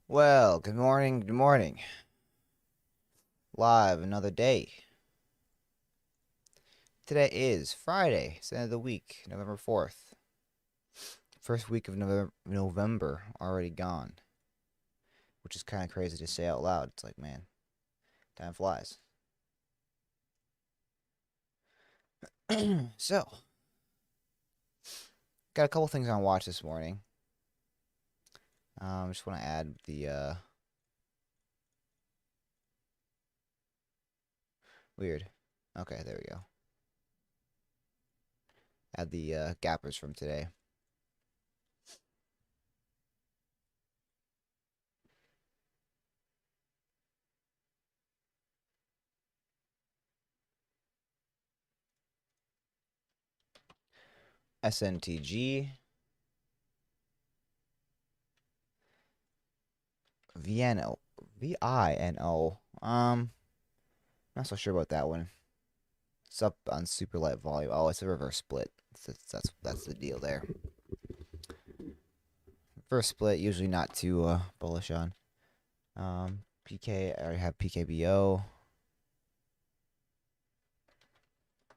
Well, good morning, good morning. Live another day. Today is Friday, it's the end of the week, November 4th. First week of November already gone, which is kind of crazy to say out loud. It's like, man, time flies. So, got a couple things on watch this morning. Just want to add the weird. Okay, there we go. Add the gappers from today. SNTG, VNO, VINO. Not so sure about that one. It's up on super light volume. Oh, it's a reverse split. That's the deal there. Reverse split, usually not too bullish on. PK, I already have PKBO.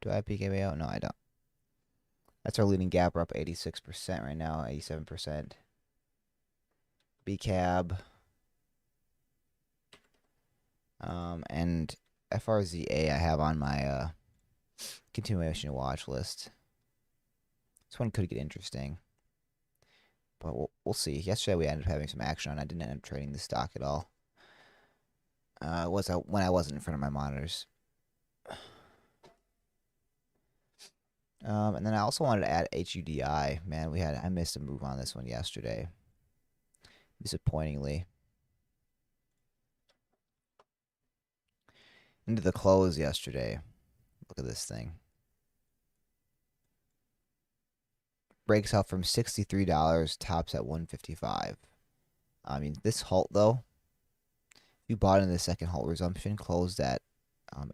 Do I have PKBO? No, I don't. That's our leading gap. We're up 86% right now, 87%. BCAB. And FRZA I have on my continuation watch list. This one could get interesting. But we'll see. Yesterday we ended up having some action on. I didn't end up trading the stock at all. Was when I wasn't in front of my monitors. And then I also wanted to add HUDI. Man, I missed a move on this one yesterday. Disappointingly. Into the close yesterday. Look at this thing. Breaks out from $63, tops at $155. I mean, this halt though, you bought in the second halt resumption, closed at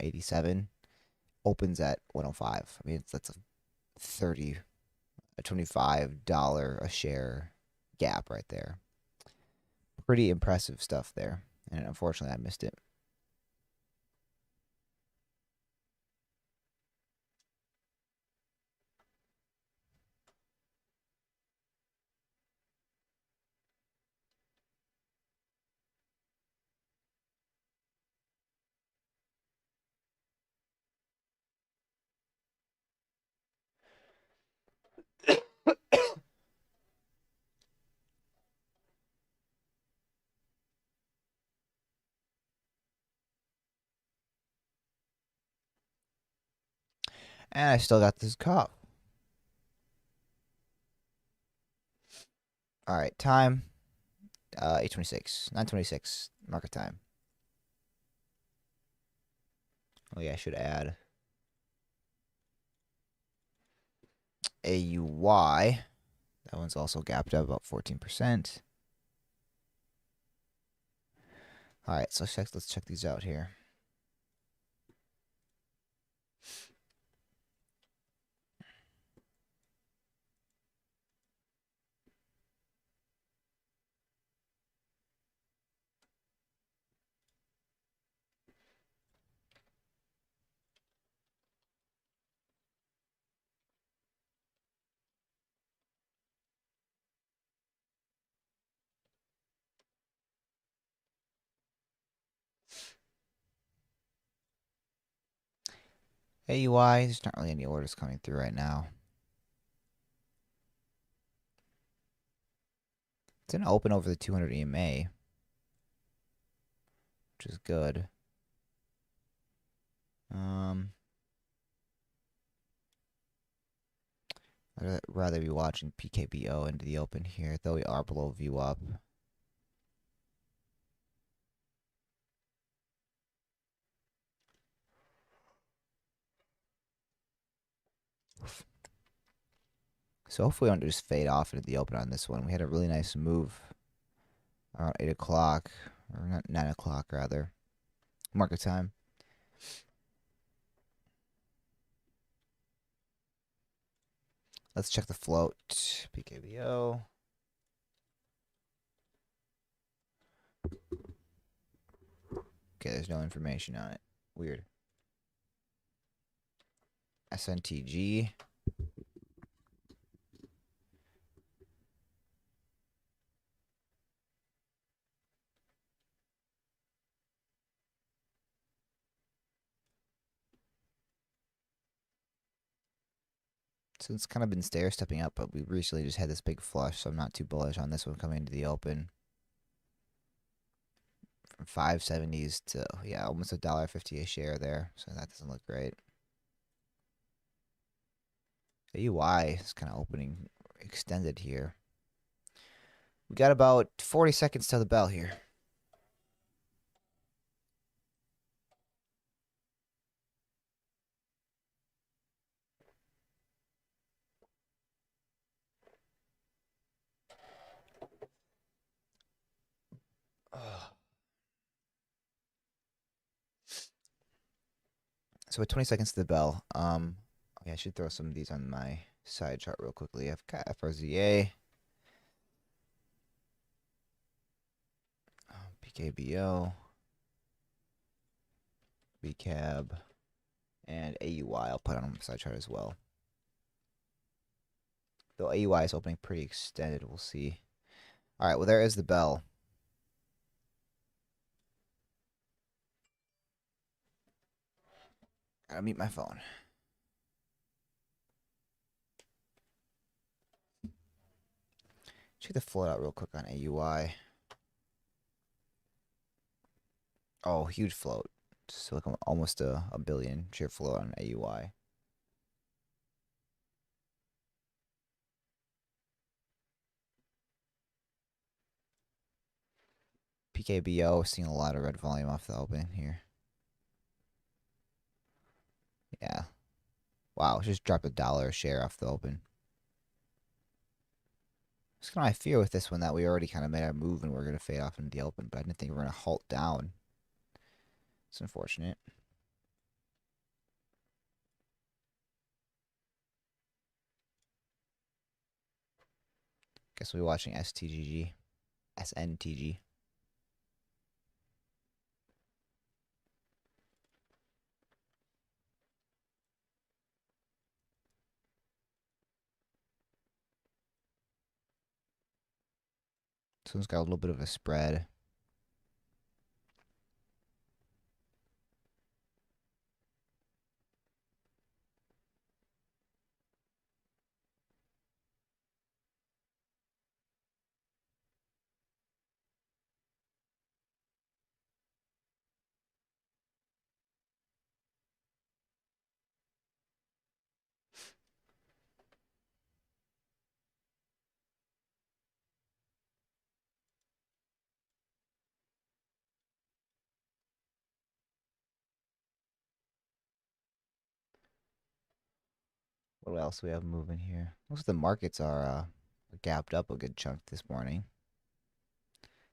87, opens at 105. I mean, that's a $25 a share gap right there. Pretty impressive stuff there. And unfortunately, I missed it. And I still got this cough. All right, time 8:26, 9:26 market time. Oh yeah, I should add AUY. That one's also gapped up about 14%. All right, so let's check these out here. AUY, there's not really any orders coming through right now. It's going to open over the 200 EMA, which is good. I'd rather be watching PKBO into the open here, though we are below view up. So hopefully we don't just fade off into the open on this one. We had a really nice move around 8 o'clock, or not 9 o'clock rather, market time. Let's check the float. PKBO. Okay, there's no information on it. Weird. SNTG. So it's kind of been stair stepping up, but we recently just had this big flush, so I'm not too bullish on this one coming into the open. From 570s to, yeah, almost $1.50 a share there, so that doesn't look great. AUI is kind of opening extended here. We got about 40 seconds till the bell here. So with 20 seconds to the bell, okay, I should throw some of these on my side chart real quickly. I've got FRZA, PKBO, BCAB, and AUI I'll put on my side chart as well. Though AUI is opening pretty extended, we'll see. All right, well, there is the bell. Gotta mute my phone. Check the float out real quick on AUI. Oh, huge float. So like almost a billion share float on AUI. PKBO seeing a lot of red volume off the open here. Yeah. Wow, just dropped $1 a share off the open. It's kind of my fear with this one that we already kind of made our move and we're going to fade off into the open, but I didn't think we were going to halt down. It's unfortunate. Guess we'll be watching STGG. SNTG. This one's got a little bit of a spread. What else do we have moving here? Most of the markets are gapped up a good chunk this morning.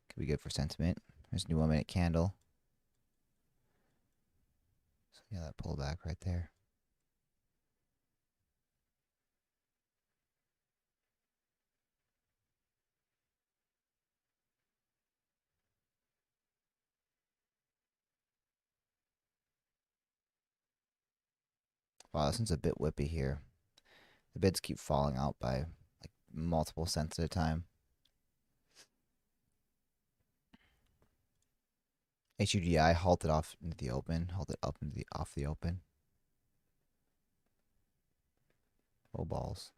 Could be good for sentiment. There's a new 1 minute candle. So yeah, that pullback right there. Wow, this one's a bit whippy here. The bids keep falling out by like multiple cents at a time. HUDI halted off into the open, halted up into the off the open. Oh balls.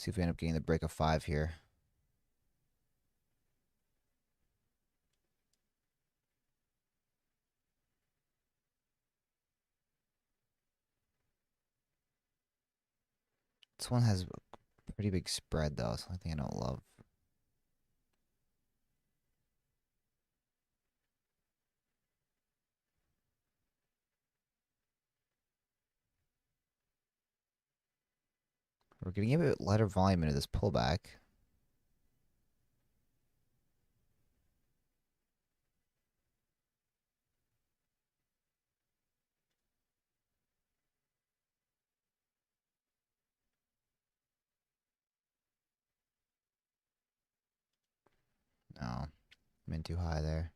See if we end up getting the break of 5 here. This one has a pretty big spread though. It's the only thing I don't love. We're getting a bit lighter volume into this pullback. No, I'm in too high there.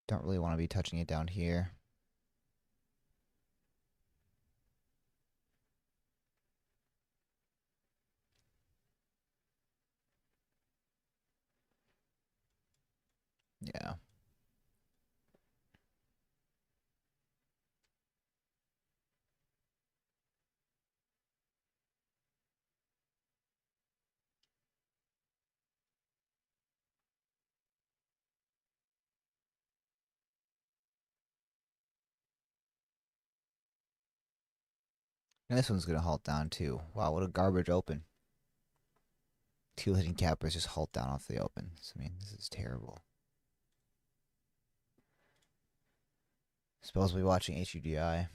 Don't really want to be touching it down here. Yeah. And this one's going to halt down too. Wow, what a garbage open. Two hitting cappers just halt down off the opens. I mean, this is terrible. Supposed to be watching HUDI.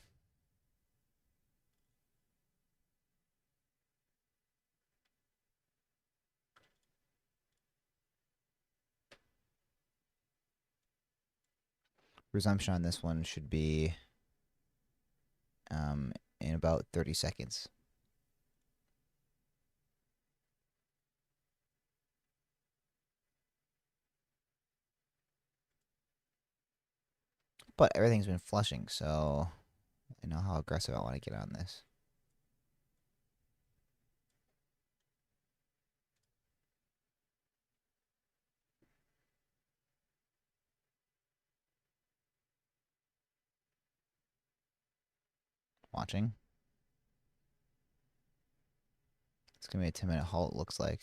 Resumption on this one should be in about 30 seconds. But everything's been flushing, so I know how aggressive I want to get on this. Watching. It's going to be a 10-minute halt, it looks like.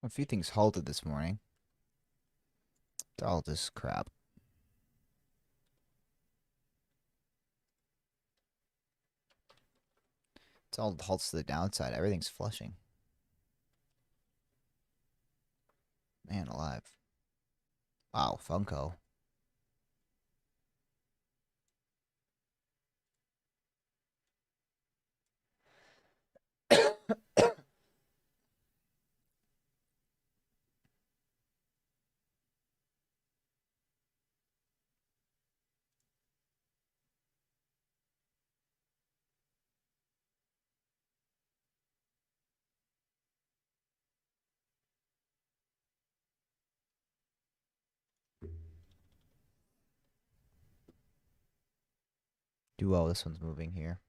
A few things halted this morning. They're all just crap. It's all halts to the downside. Everything's flushing. Man alive. Wow, Funko. Duo, this one's moving here.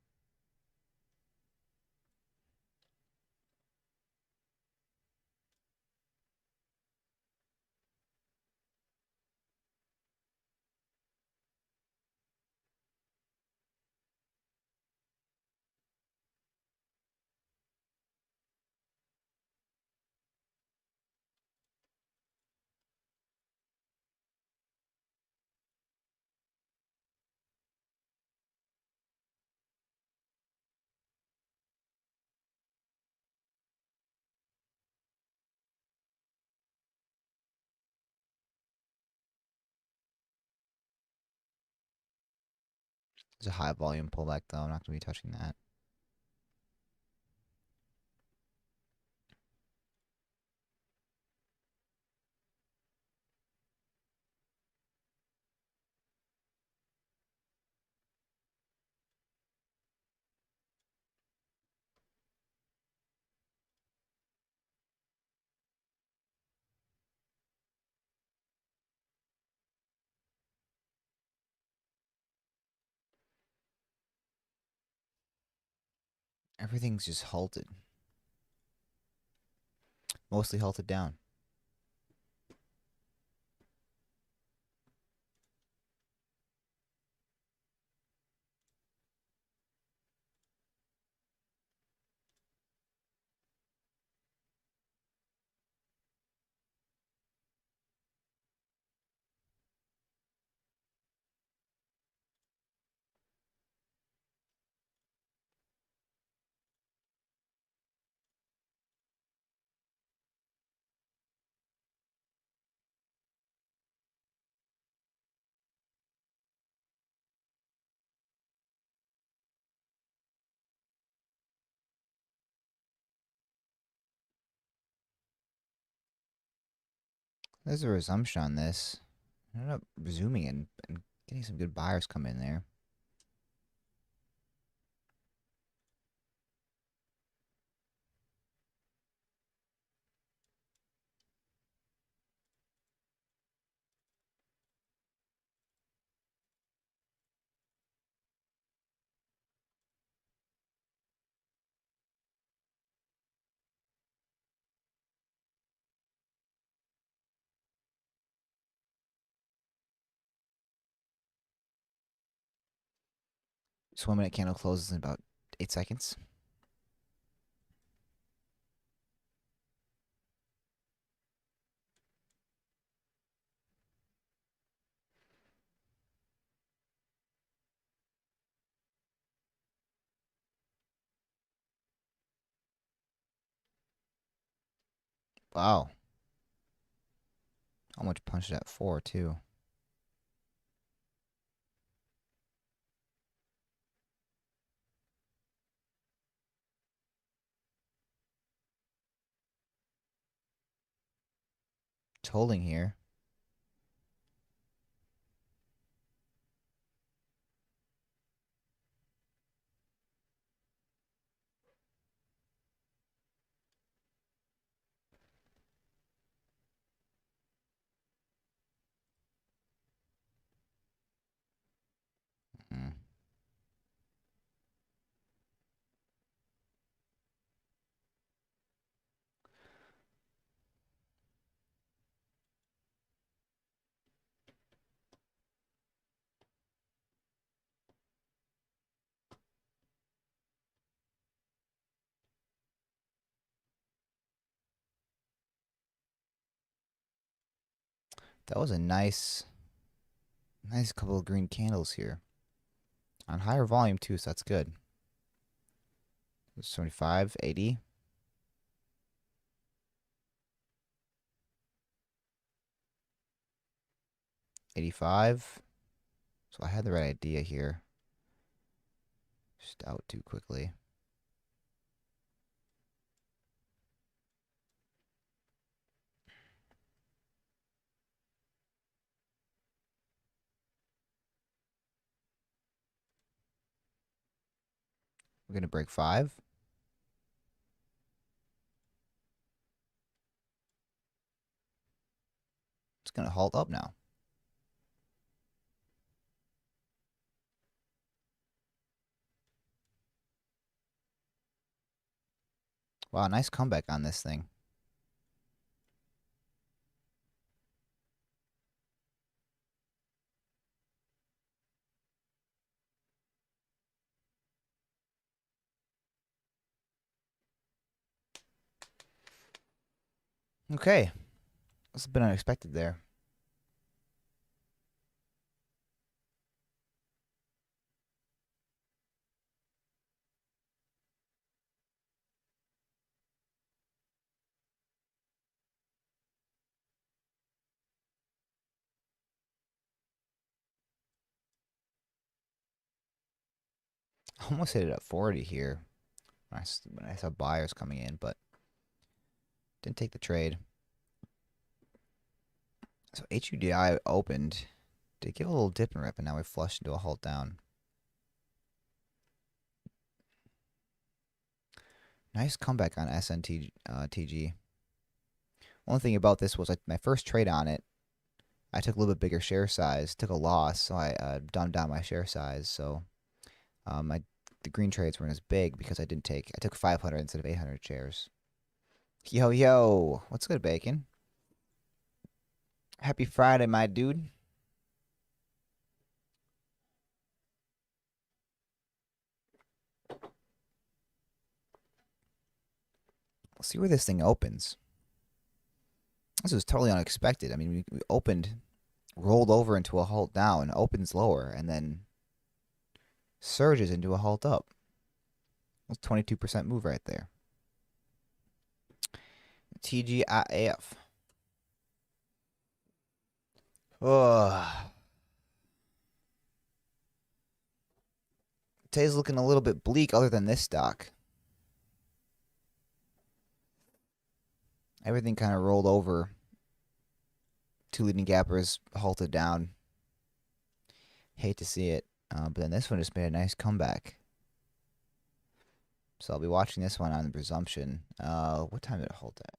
There's a high volume pullback though. I'm not gonna be touching that. Everything's just halted. Mostly halted down. There's a resumption on this. I ended up resuming and getting some good buyers come in there. This 1 minute candle closes in about 8 seconds. Wow. How much punched at 4 too. It's holding here. Mm. That was a nice couple of green candles here. On higher volume too, so that's good. 75, 80, 85. So I had the right idea here. Just out too quickly. We're gonna break 5. It's gonna halt up now. Wow, nice comeback on this thing. Okay. This has been unexpected there. Almost hit it at 40 here when I saw buyers coming in, but didn't take the trade. So HUDI opened. Did give a little dip and rip, and now we flushed into a halt down. Nice comeback on SNT TG. One thing about this was my first trade on it. I took a little bit bigger share size, took a loss, so I dumbed down my share size. So the green trades weren't as big because I took 500 instead of 800 shares. Yo yo, what's good, Bacon? Happy Friday, my dude. We'll see where this thing opens. This was totally unexpected. I mean, we opened, rolled over into a halt down, opens lower, and then surges into a halt up. That's 22% move right there. TGIF. Oh. Today's looking a little bit bleak other than this stock. Everything kind of rolled over. Two leading gappers halted down. Hate to see it. But then this one just made a nice comeback. So I'll be watching this one on the resumption. What time did it halt at?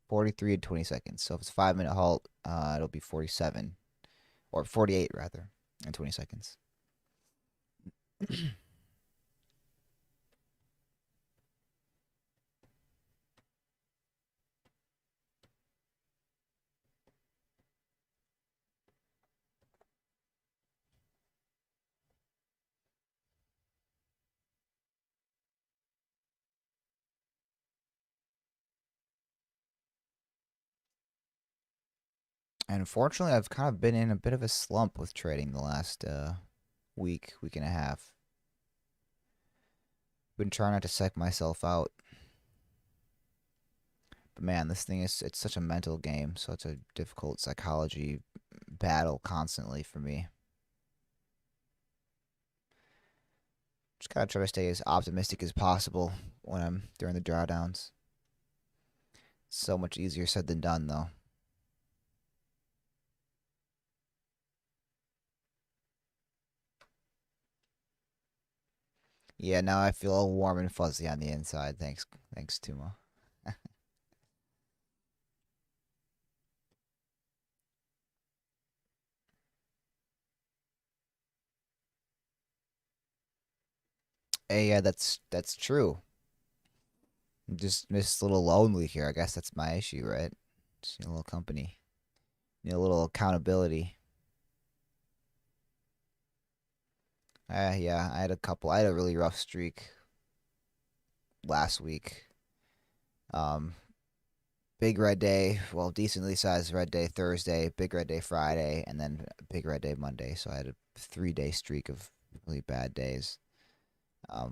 43 and 20 seconds. So if it's a 5-minute halt, it'll be 47. Or 48, rather, in 20 seconds. And unfortunately, I've kind of been in a bit of a slump with trading the last week and a half. Been trying not to psych myself out. But man, this thing it's such a mental game, so it's a difficult psychology battle constantly for me. Just gotta try to stay as optimistic as possible when I'm during the drawdowns. So much easier said than done, though. Yeah, now I feel all warm and fuzzy on the inside. Thanks, Tuma. Hey, yeah, that's true. I'm just a little lonely here. I guess that's my issue, right? Just need a little company. Need a little accountability. Yeah, I had a couple. I had a really rough streak last week. Um, big red day, well, decently sized red day Thursday, big red day Friday, and then big red day Monday. So I had a 3-day streak of really bad days.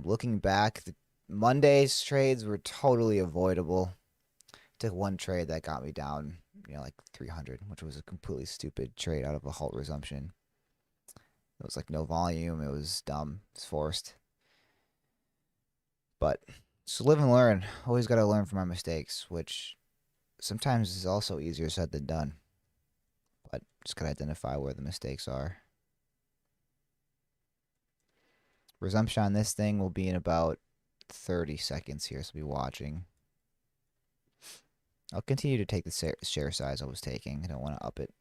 Looking back, the Monday's trades were totally avoidable. Took one trade that got me down, like 300, which was a completely stupid trade out of a halt resumption. It was like no volume. It was dumb. It's forced. But just live and learn. Always got to learn from our mistakes, which sometimes is also easier said than done. But just got to identify where the mistakes are. Resumption on this thing will be in about 30 seconds here, so be watching. I'll continue to take the share size I was taking. I don't want to up it.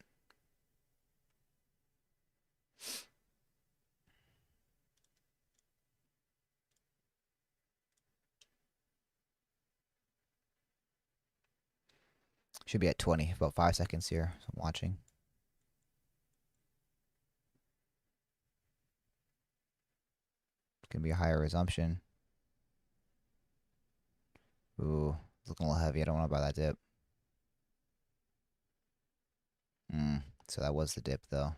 Should be at 20, about 5 seconds here. So I'm watching. It's going to be a higher resumption. Ooh, it's looking a little heavy. I don't want to buy that dip. So that was the dip, though.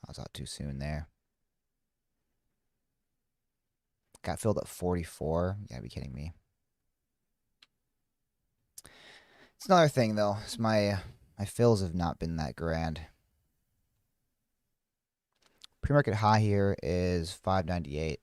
I was out too soon there. Got filled at 44. You gotta be kidding me. It's another thing though. Is my fills have not been that grand. Pre-market high here is 598.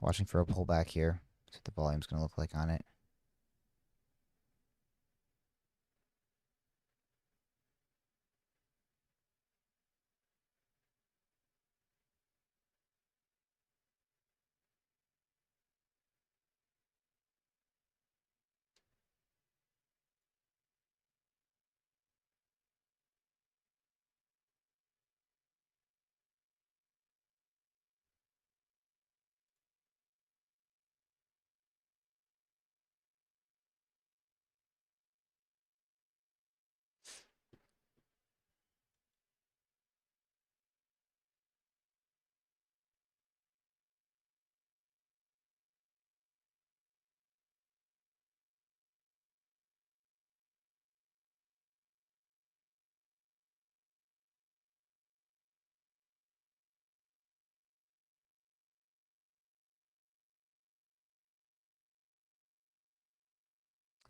Watching for a pullback here. See what the volume's going to look like on it.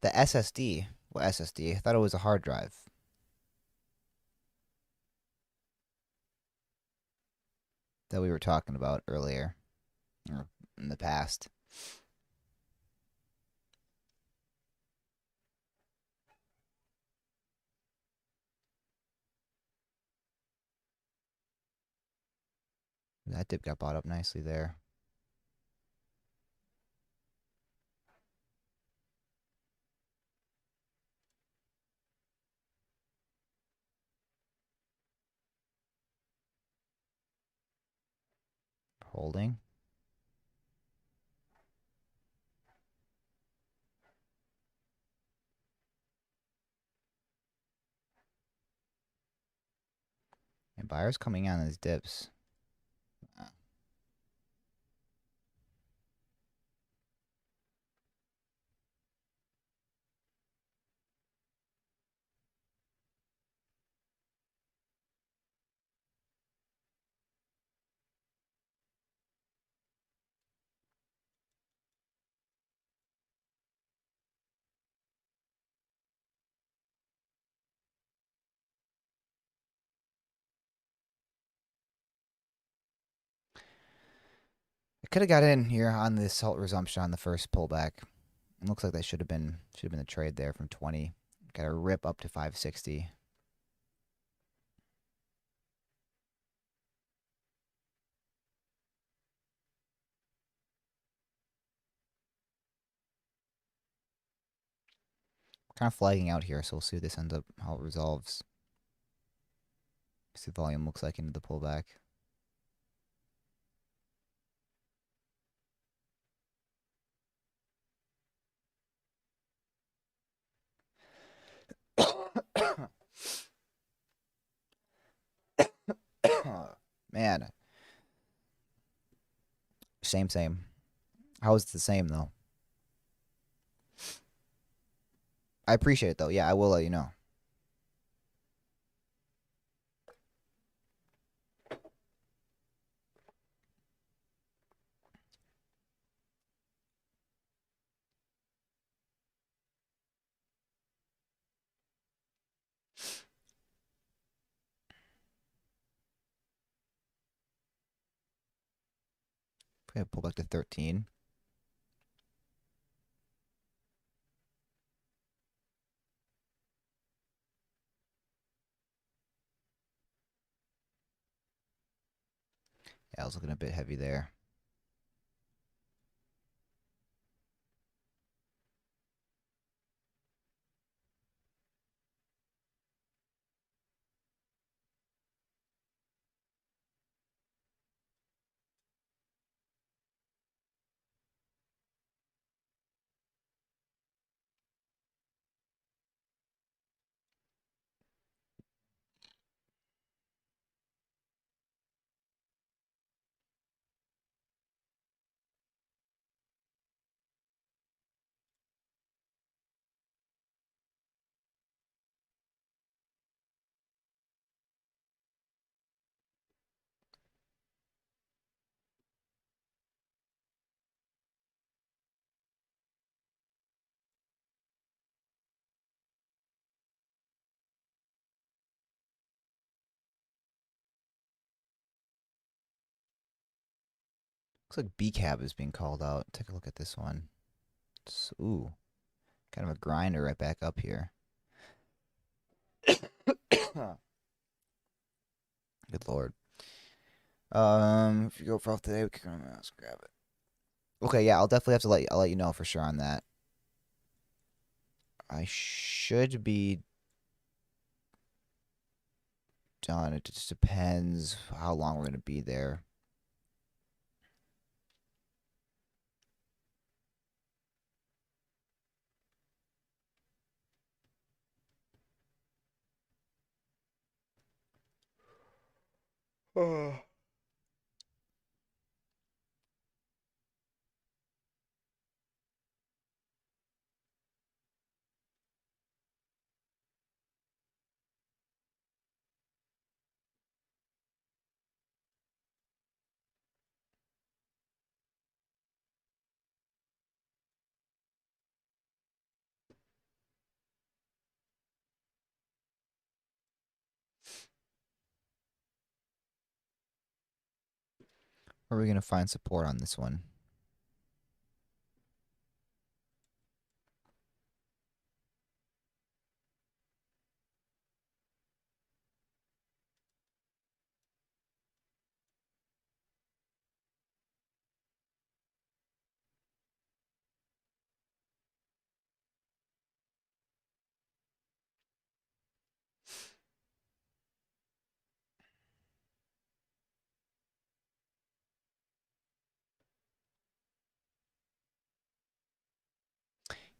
The SSD. What SSD? I thought it was a hard drive that we were talking about earlier or in the past. That dip got bought up nicely there. Holding. And buyers coming on these dips. I could have got in here on this halt resumption on the first pullback. It looks like that should have been a trade there from 20. Got a rip up to 560. Kind of flagging out here, so we'll see what this ends up, how it resolves. See what the volume looks like into the pullback. Man, same. How is it the same though? I appreciate it though. Yeah, I will let you know. Okay, pull back to 13. Yeah, I was looking a bit heavy there. Looks like B cab is being called out. Take a look at this one. Ooh, kind of a grinder right back up here. Good lord. If you go for off today, we can go to my house and grab it. Okay, yeah, I'll definitely have to I'll let you know for sure on that. I should be done. It just depends how long we're gonna be there. Where are we gonna find support on this one?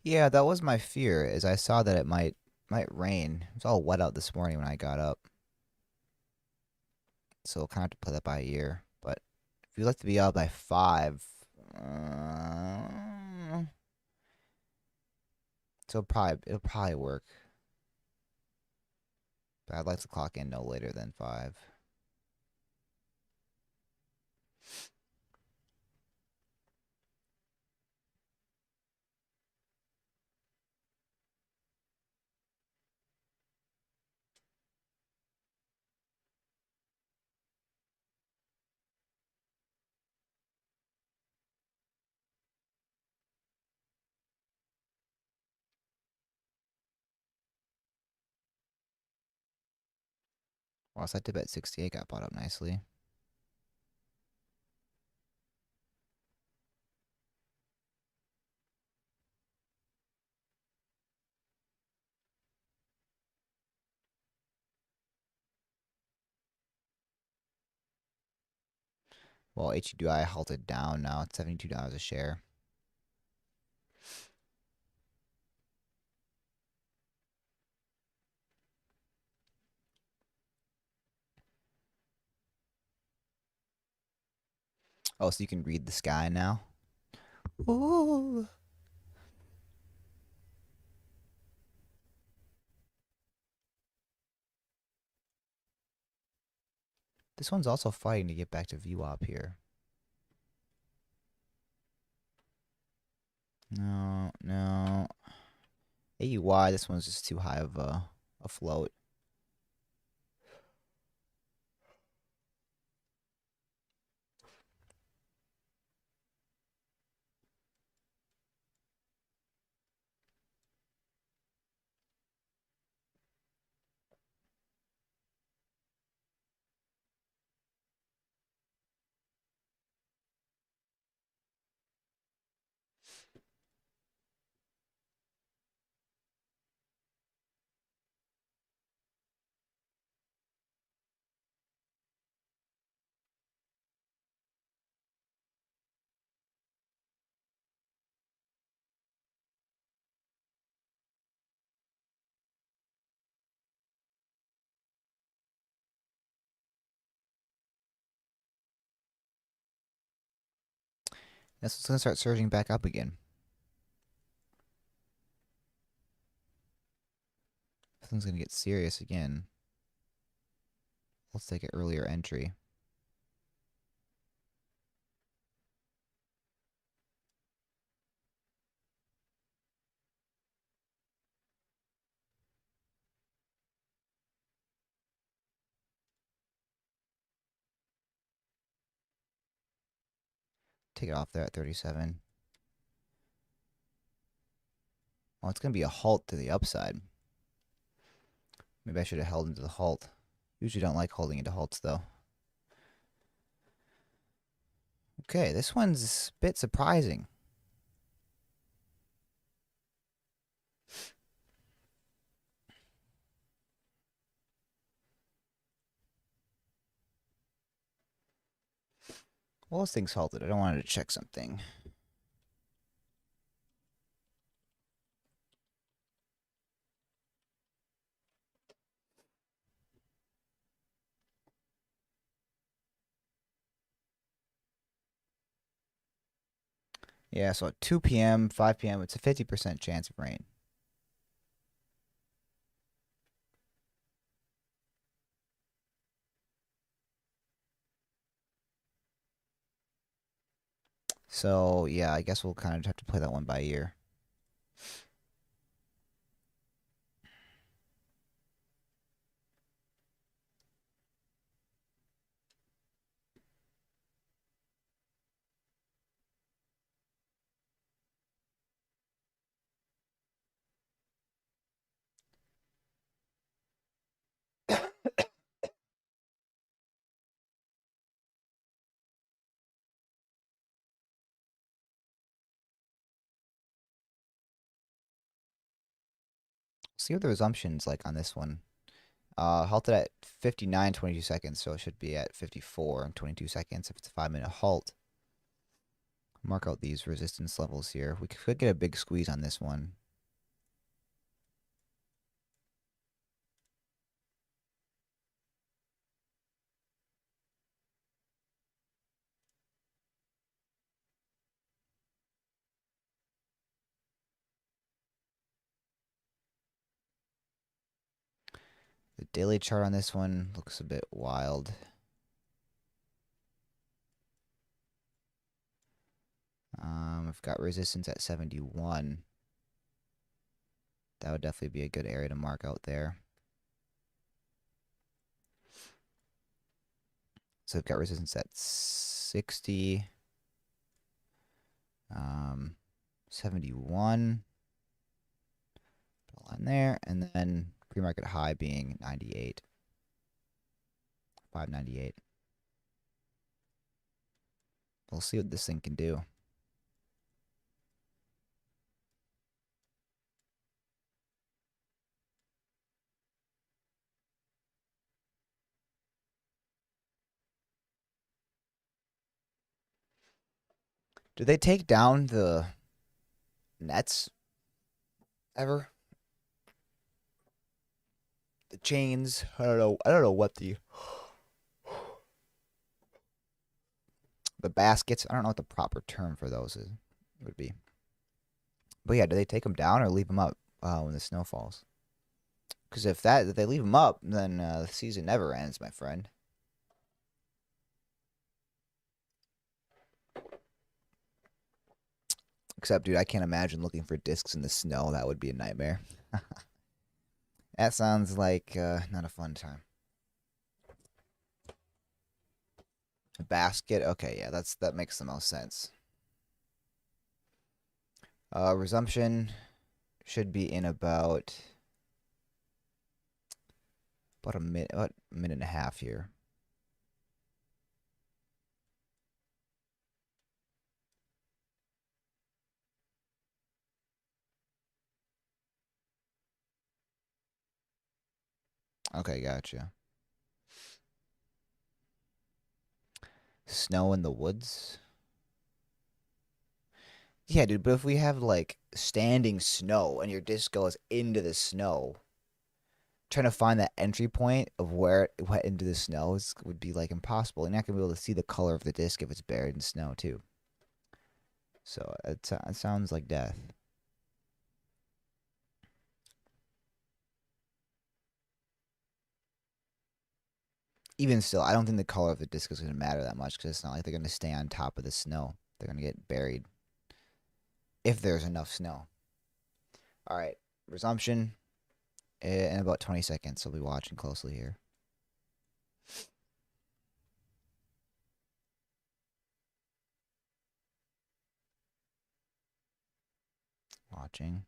Yeah, that was my fear, as I saw that it might rain. It was all wet out this morning when I got up, so we'll kind of have to play that by ear. But if you'd like to be out by 5, so it'll probably work. But I'd like to clock in no later than 5. Whilst that dip at 68 got bought up nicely. Well, HUDI halted down now at $72 a share. Oh, so you can read the sky now? Ooh. This one's also fighting to get back to VWAP here. No, no. AUY, this one's just too high of a float. This one's gonna start surging back up again. This one's gonna get serious again. Let's take an earlier entry. take it off there at 37. Well, it's going to be a halt to the upside. Maybe I should have held into the halt. Usually don't like holding into halts, though. Okay, this one's a bit surprising. Well, this thing's halted. I don't want it to check something. Yeah, so at 2 p.m., 5 p.m., it's a 50% chance of rain. So, yeah, I guess we'll kind of have to play that one by ear. See what the resumption's like on this one. Halted at 59, 22 seconds, so it should be at 54 and 22 seconds if it's a 5-minute halt. Mark out these resistance levels here. We could get a big squeeze on this one. The daily chart on this one looks a bit wild. I've got resistance at 71. That would definitely be a good area to mark out there. So I've got resistance at 60. 71. Put a line there, and then pre-market high being 98. 598. We'll see what this thing can do. Did they take down the nets ever? The chains? I don't know. I don't know what the baskets. I don't know what the proper term for those would be. But yeah, do they take them down or leave them up when the snow falls? Because if they leave them up, then the season never ends, my friend. Except, dude, I can't imagine looking for discs in the snow. That would be a nightmare. That sounds like not a fun time. A basket. Okay, yeah, that makes the most sense. Resumption should be in about a minute and a half here. Okay, gotcha. Snow in the woods. Yeah, dude, but if we have like standing snow and your disc goes into the snow, trying to find that entry point of where it went into the snow would be like impossible. You're not gonna be able to see the color of the disc if it's buried in snow too. So it sounds like death. Even still, I don't think the color of the disc is gonna matter that much because it's not like they're gonna stay on top of the snow. They're gonna get buried if there's enough snow. All right, resumption in about 20 seconds. So we'll be watching closely here. Watching.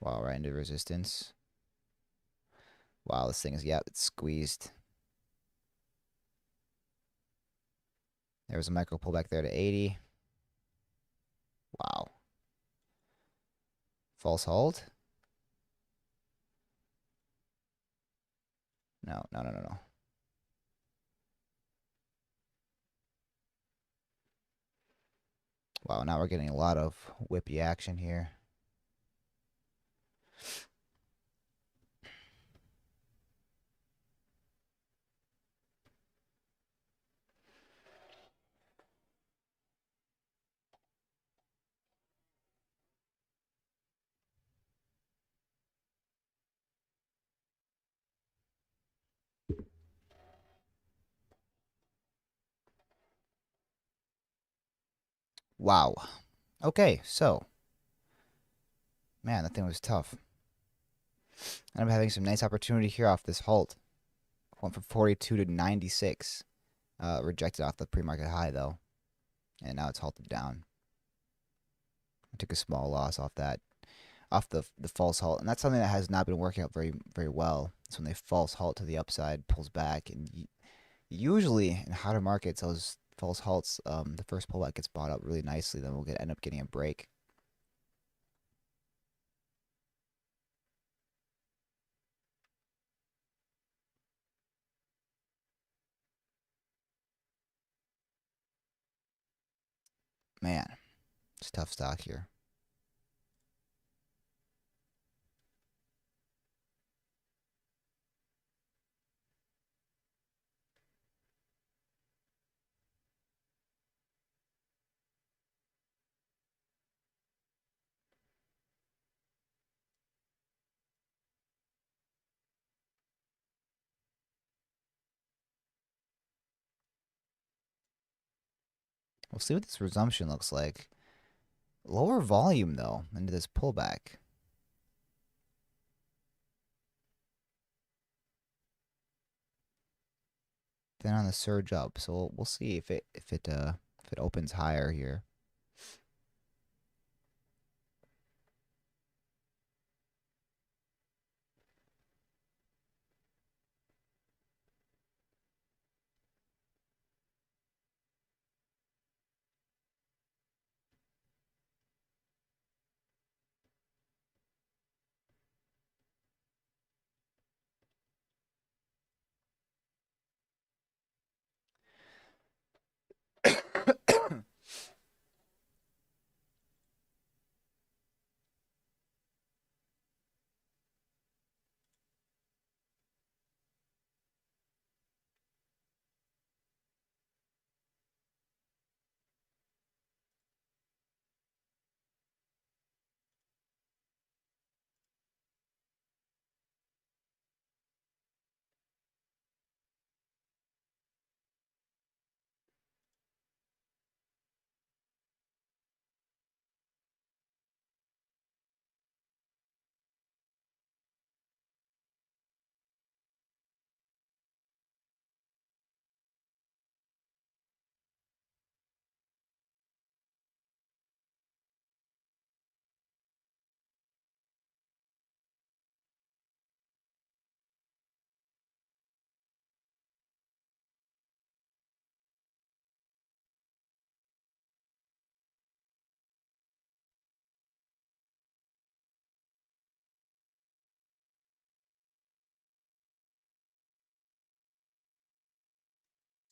Wow, right into resistance. Wow, this thing is, yeah, it's squeezed. There was a micro pullback there to 80. Wow. False hold? No, no, no, no, no. Wow, now we're getting a lot of whippy action here. Wow. Okay, so, man, that thing was tough. And I'm having some nice opportunity here off this halt. Went from 42 to 96. Rejected off the pre-market high, though. And now it's halted down. I took a small loss off that, off the false halt. And that's something that has not been working out very, very well. It's when they false halt to the upside, pulls back. And usually in hotter markets, those false halts, the first pullback gets bought up really nicely. Then we'll end up getting a break. Man, it's tough stock here. We'll see what this resumption looks like. Lower volume, though, into this pullback. Then on the surge up. So we'll see if it opens higher here.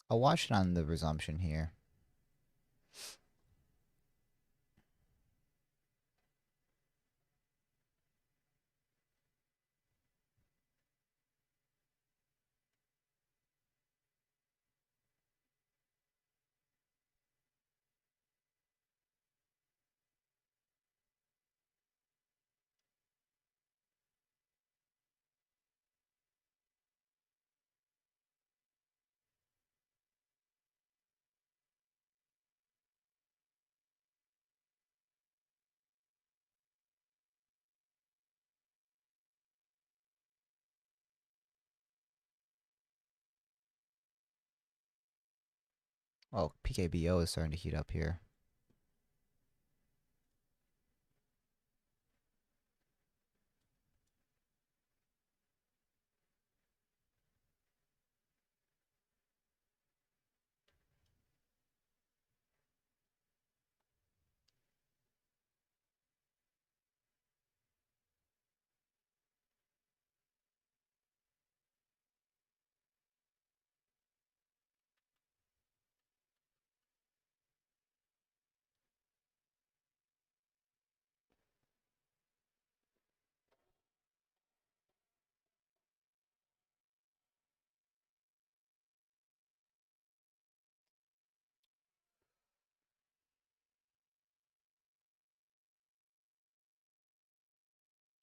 I'll watch it on the resumption here. Oh, PKBO is starting to heat up here.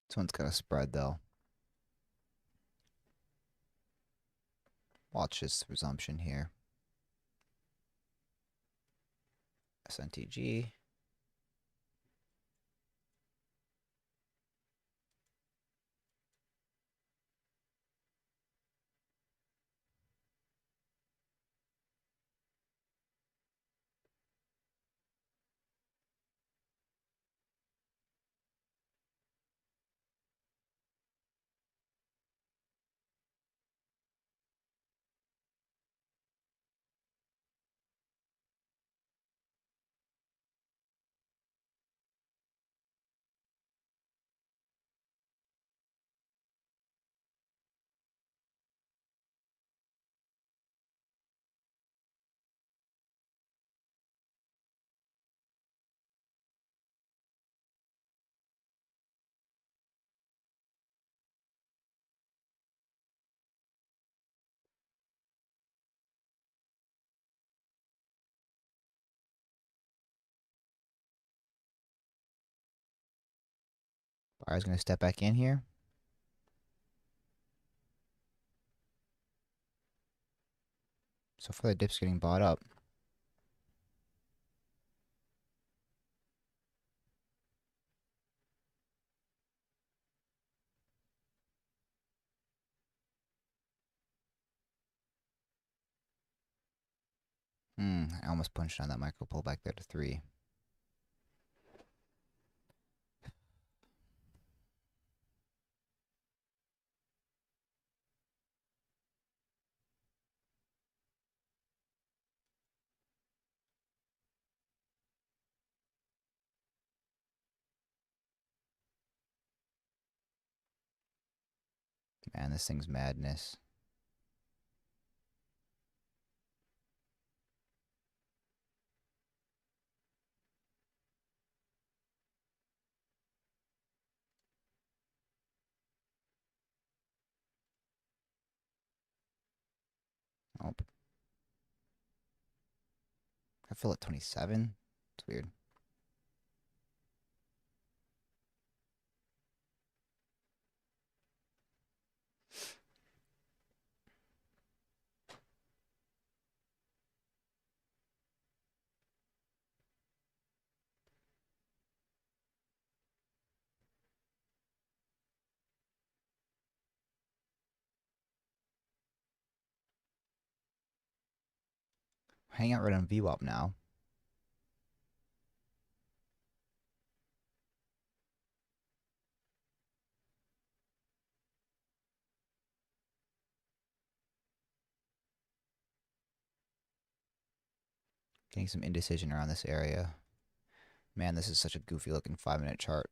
This one's gonna spread though. Watch this resumption here. SNTG. Buyer's gonna step back in here. So far the dip's getting bought up. I almost punched on that micro pull back there to 3. Man, this thing's madness. Oh, I feel at 27. It's weird. Hang out right on VWAP now. Getting some indecision around this area. Man, this is such a goofy looking 5-minute chart.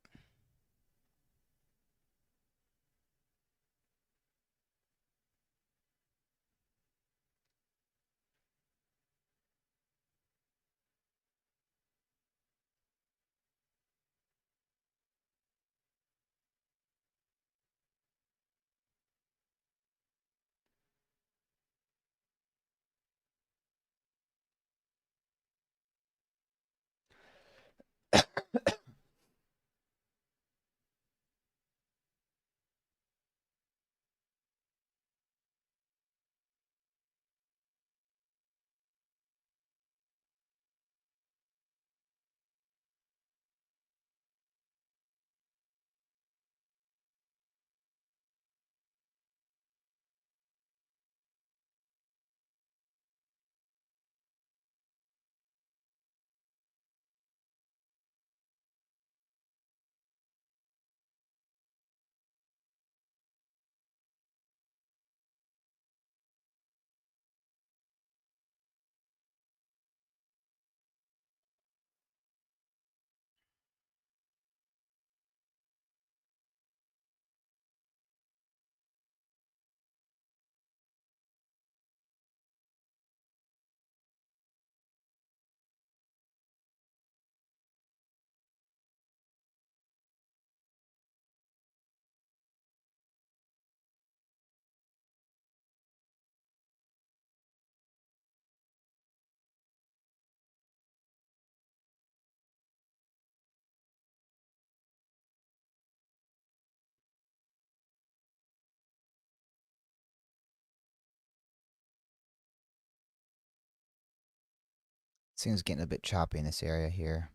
Things getting a bit choppy in this area here.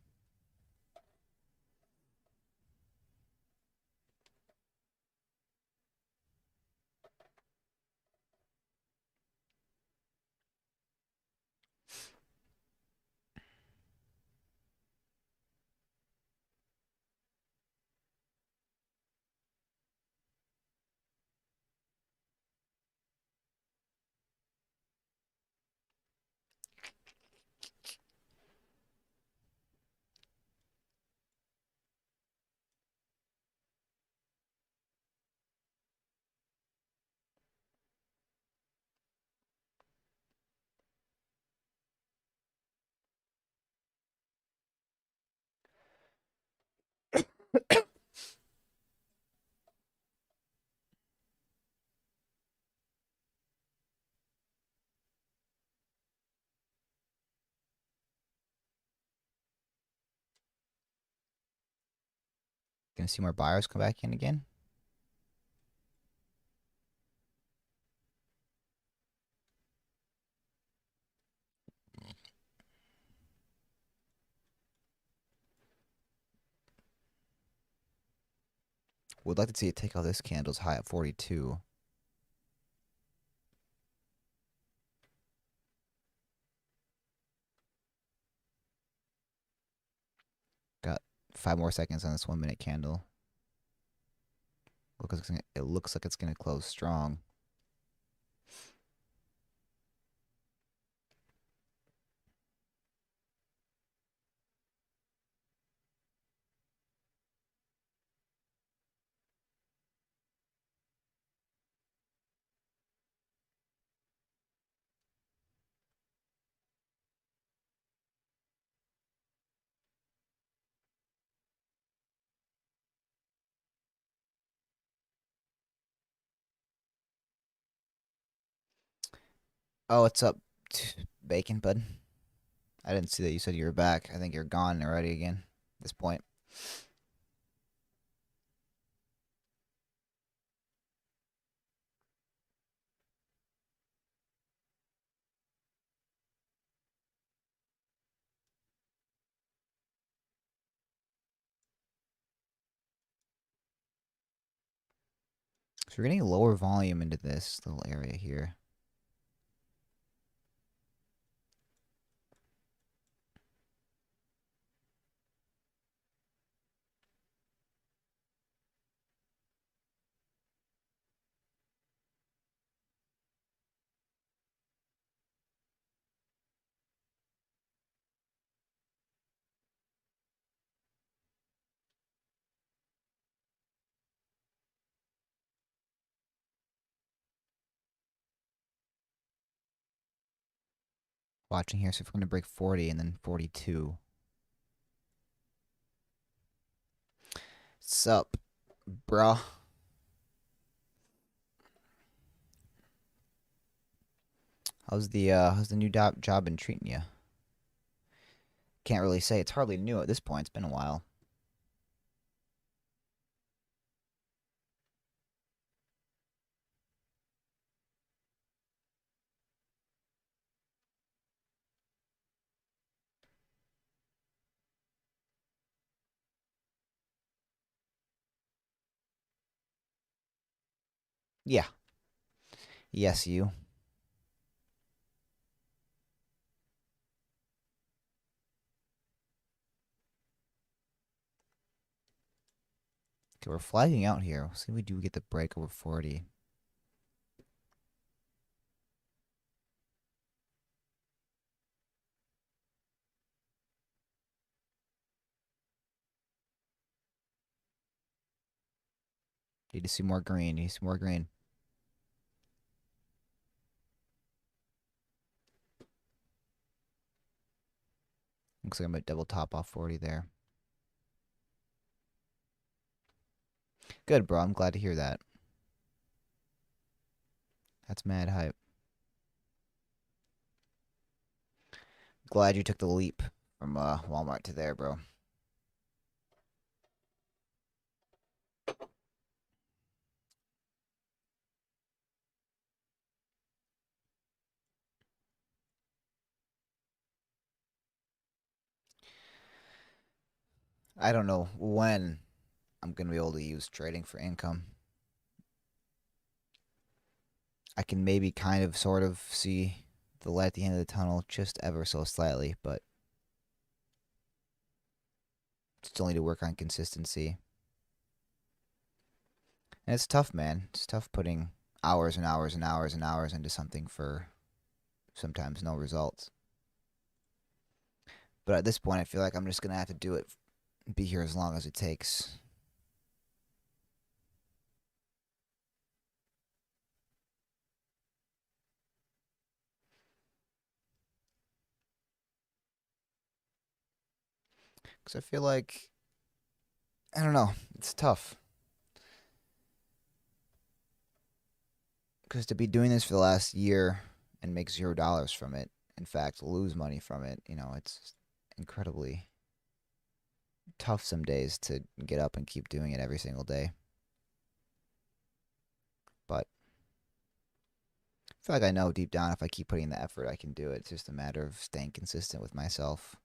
Gonna see more buyers come back in again. Would like to see it take out this candle's high at 42. Got 5 more seconds on this 1 minute candle. It looks like it's gonna close strong. Oh, what's up, Bacon Bud? I didn't see that you said you were back. I think you're gone already again at this point. So we're getting lower volume into this little area here. Watching here, so if we're gonna break 40 and then 42. Sup, bruh? How's the new job been treating you? Can't really say. It's hardly new at this point. It's been a while. Yeah. Yes, you. Okay, we're flagging out here. See if we do get the break over 40. Need to see more green. Need to see more green. Looks like I'm at double top off 40 there. Good, bro. I'm glad to hear that. That's mad hype. Glad you took the leap from Walmart to there, bro. I don't know when I'm gonna be able to use trading for income. I can maybe kind of sort of see the light at the end of the tunnel just ever so slightly, but still need to work on consistency. And it's tough, man. It's tough putting hours and hours and hours and hours into something for sometimes no results. But at this point, I feel like I'm just gonna have to do it, be here as long as it takes. Because I feel like, I don't know, it's tough. Because to be doing this for the last year and make $0 from it, in fact, lose money from it, it's incredibly tough some days to get up and keep doing it every single day. But I feel like I know deep down if I keep putting the effort, I can do it. It's just a matter of staying consistent with myself.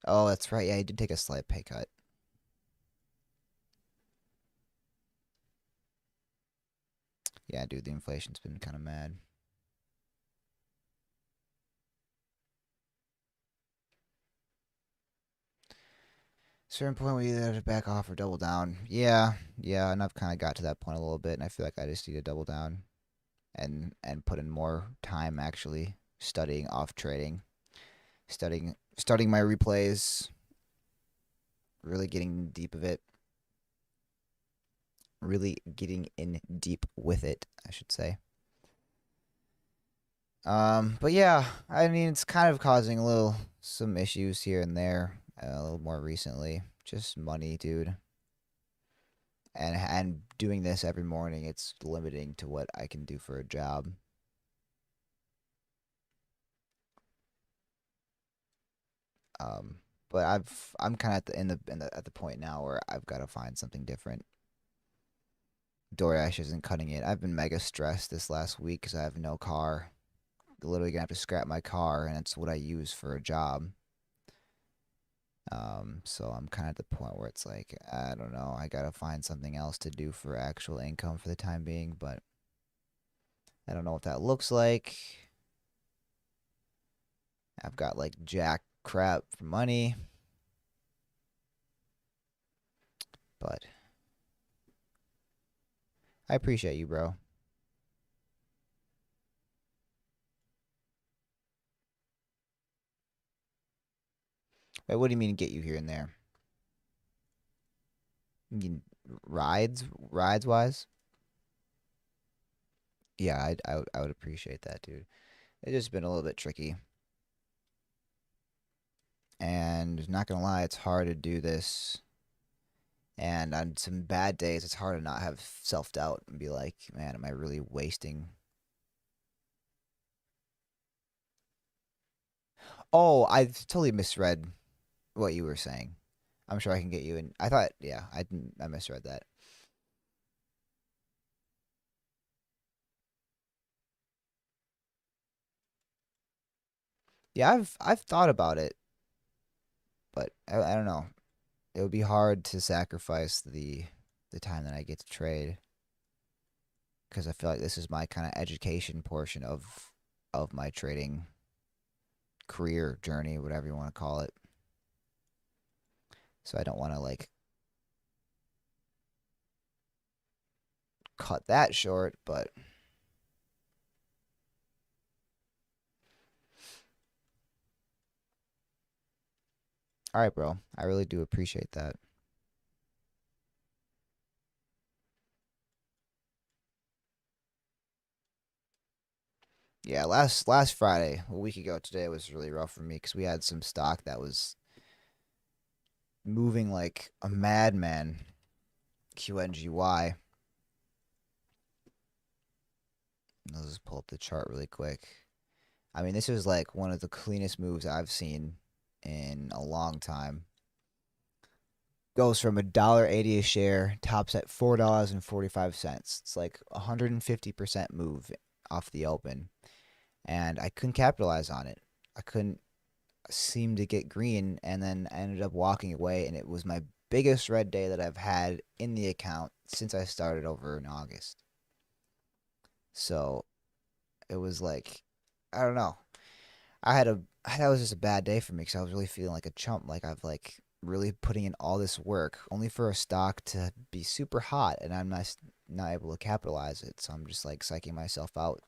Oh, that's right. Yeah, I did take a slight pay cut. Yeah, dude, the inflation's been kind of mad. Certain point we either have to back off or double down. Yeah, yeah, and I've kind of got to that point a little bit, and I feel like I just need to double down and put in more time actually studying off trading, studying my replays, really getting deep of it, really getting in deep with it, I should say. But yeah, I mean it's kind of causing some issues here and there, a little more recently. Just money, dude. And doing this every morning, it's limiting to what I can do for a job. Um, but I'm kind of at the point now where I've got to find something different. DoorDash isn't cutting it. I've been mega stressed this last week because I have no car. Literally gonna have to scrap my car, and it's what I use for a job. So I'm kind of at the point where it's like, I don't know, I gotta find something else to do for actual income for the time being, but I don't know what that looks like. I've got like jack crap for money, but I appreciate you, bro. Wait, what do you mean get you here and there? You mean rides wise? Yeah, I would appreciate that, dude. It's just been a little bit tricky. And not gonna lie, it's hard to do this. And on some bad days, it's hard to not have self doubt and be like, man, am I really wasting? Oh, I totally misread what you were saying. I'm sure I can get you in. I thought, yeah, I misread that. Yeah, I've thought about it, but I don't know. It would be hard to sacrifice the time that I get to trade because I feel like this is my kind of education portion of my trading career journey, whatever you want to call it. So I don't want to like cut that short, but all right, bro. I really do appreciate that. Yeah, last Friday, a week ago today was really rough for me because we had some stock that was moving like a madman. QNGY. Let's just pull up the chart really quick. I mean, this is like one of the cleanest moves I've seen in a long time. goes from $1.80 a share, tops at $4.45. It's like 150% move off the open, and I couldn't capitalize on it. I couldn't seem to get green, and then I ended up walking away, and it was my biggest red day that I've had in the account since I started over in August. So it was like, I don't know. I had a that was just a bad day for me because I was really feeling like a chump. Like I've like really putting in all this work only for a stock to be super hot, and I'm not able to capitalize it. So I'm just like psyching myself out.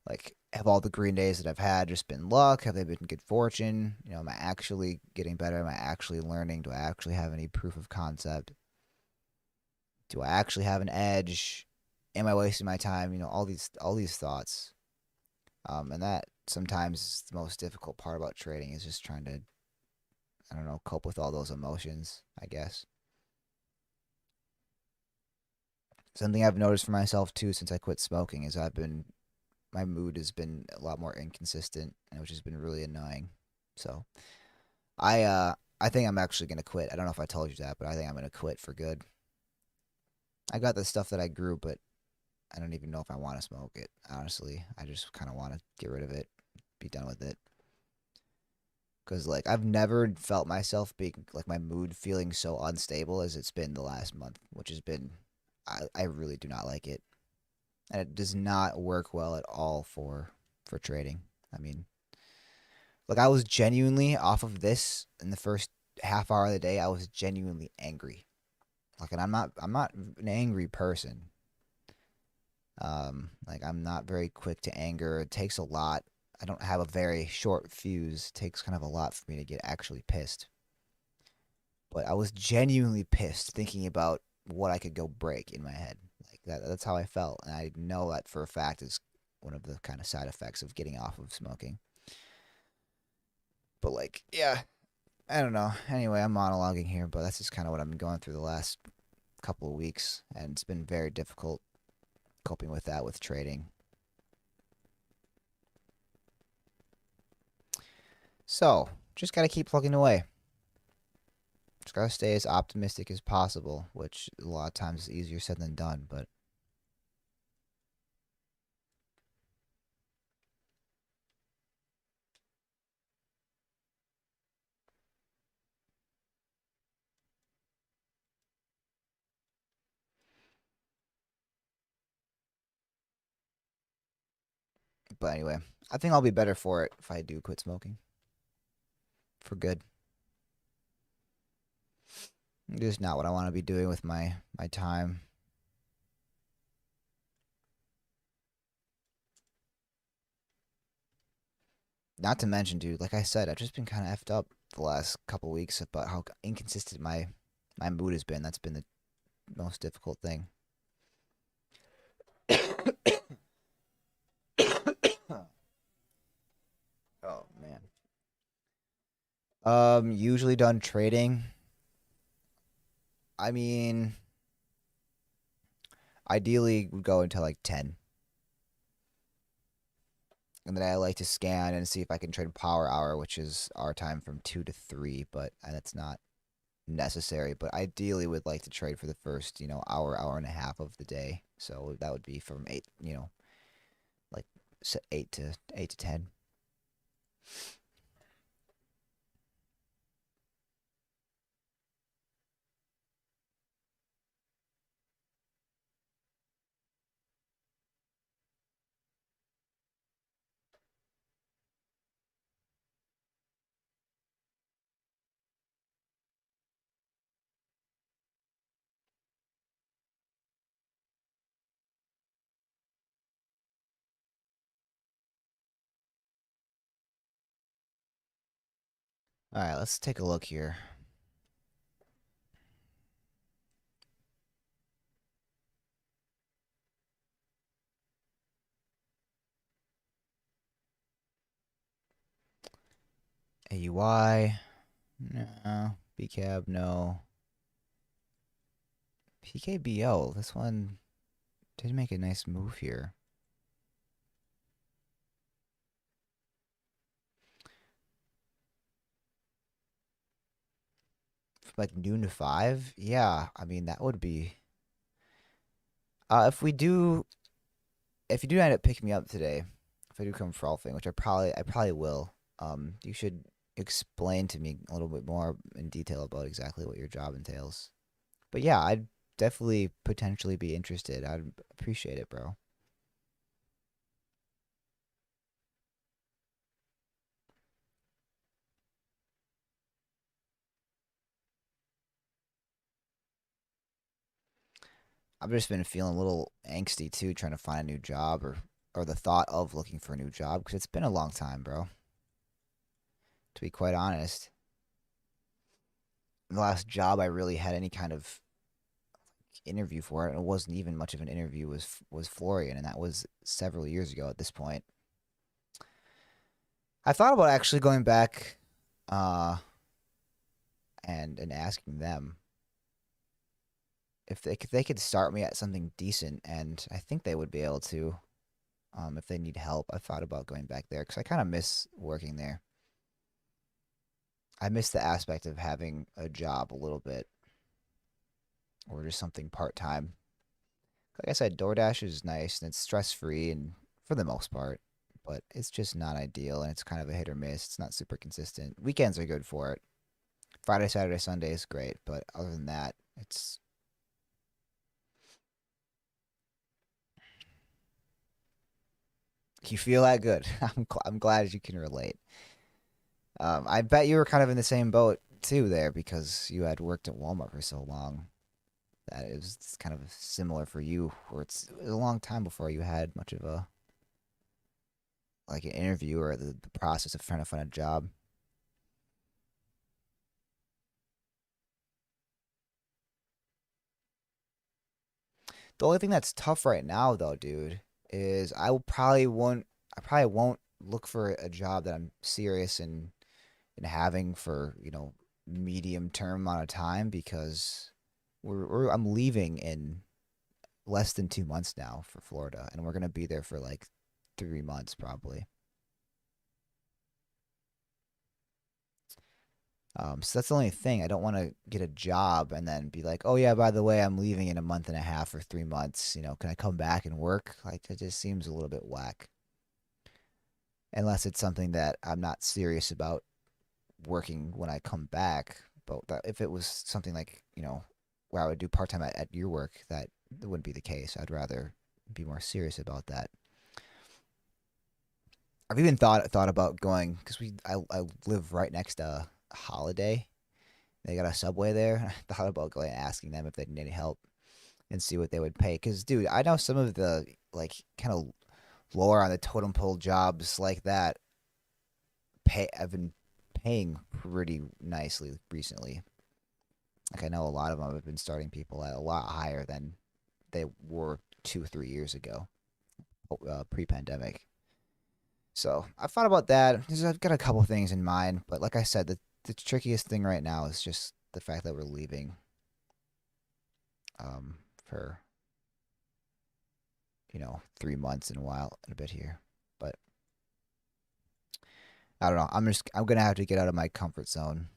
Like, have all the green days that I've had just been luck? Have they been good fortune? You know, am I actually getting better? Am I actually learning? Do I actually have any proof of concept? Do I actually have an edge? Am I wasting my time? You know, all these thoughts. And that sometimes is the most difficult part about trading is just trying to, I don't know, cope with all those emotions, I guess. Something I've noticed for myself too since I quit smoking is my mood has been a lot more inconsistent, which has been really annoying. So I think I'm actually gonna quit. I don't know if I told you that, but I think I'm gonna quit for good. I got the stuff that I grew, but I don't even know if I want to smoke it. Honestly, I just kind of want to get rid of it, be done with it. Cause like I've never felt myself being like my mood feeling so unstable as it's been the last month, which has been I really do not like it. And it does not work well at all for trading. I mean, like I was genuinely off of this in the first half hour of the day, I was genuinely angry. Like, and I'm not an angry person. Like I'm not very quick to anger. It takes a lot. I don't have a very short fuse. It takes kind of a lot for me to get actually pissed. But I was genuinely pissed thinking about what I could go break in my head. Like that's how I felt. And I know that for a fact is one of the kind of side effects of getting off of smoking. But like, yeah, I don't know. Anyway, I'm monologuing here, but that's just kind of what I've been going through the last couple of weeks, and it's been very difficult coping with that with trading. So, just got to keep plugging away. Just got to stay as optimistic as possible, which a lot of times is easier said than done, but anyway, I think I'll be better for it if I do quit smoking for good. Just not what I want to be doing with my time. Not to mention, dude, like I said, I've just been kind of effed up the last couple of weeks about how inconsistent my mood has been. That's been the most difficult thing. Oh man. Usually done trading. I mean, ideally would go until like 10. And then I like to scan and see if I can trade power hour, which is our time from 2 to 3, but that's not necessary. But ideally would like to trade for the first, hour and a half of the day. So that would be from 8, like 8 to 10. All right, let's take a look here. AUI, no. BCAB, no. PKBO, this one did make a nice move here. like noon to 5, yeah, I mean that would be. If we do, if you do end up picking me up today, if I do come frolfing, which I probably will, you should explain to me a little bit more in detail about exactly what your job entails. But yeah, I'd definitely potentially be interested. I'd appreciate it, bro. I've just been feeling a little angsty too, trying to find a new job or the thought of looking for a new job because it's been a long time, bro. To be quite honest, the last job I really had any kind of interview for it, and it wasn't even much of an interview, was Florian, and that was several years ago at this point. I thought about actually going back, uh, and asking them if they could start me at something decent, and I think they would be able to. If they need help, I thought about going back there because I kind of miss working there. I miss the aspect of having a job a little bit, or just something part time. Like I said, DoorDash is nice and it's stress free and for the most part, but it's just not ideal and it's kind of a hit or miss. It's not super consistent. Weekends are good for it. Friday, Saturday, Sunday is great, but other than that, it's you feel that good. I'm glad you can relate. I bet you were kind of in the same boat too there because you had worked at Walmart for so long that it was kind of similar for you, where it was a long time before you had much of a like an interview or the process of trying to find a job. The only thing that's tough right now, though, dude, is I probably won't look for a job that I'm serious in having for medium term amount of time because I'm leaving in less than 2 months now for Florida, and we're gonna be there for like 3 months probably. So that's the only thing. I don't want to get a job and then be like, oh yeah, by the way, I'm leaving in a month and a half or 3 months. Can I come back and work? Like that just seems a little bit whack. Unless it's something that I'm not serious about working when I come back. But if it was something like, where I would do part time at your work, that wouldn't be the case. I'd rather be more serious about that. I've even thought about going because I live right next to Holiday. They got a Subway there. I thought about going and asking them if they need any help and see what they would pay. Because, dude, I know some of the like kind of lower on the totem pole jobs like that pay. I've been paying pretty nicely recently. Like I know a lot of them have been starting people at a lot higher than they were 2 or 3 years ago, pre-pandemic. So I've thought about that. I've got a couple things in mind, but like I said, the trickiest thing right now is just the fact that we're leaving for 3 months in a while in a bit here. But I don't know. I'm gonna have to get out of my comfort zone.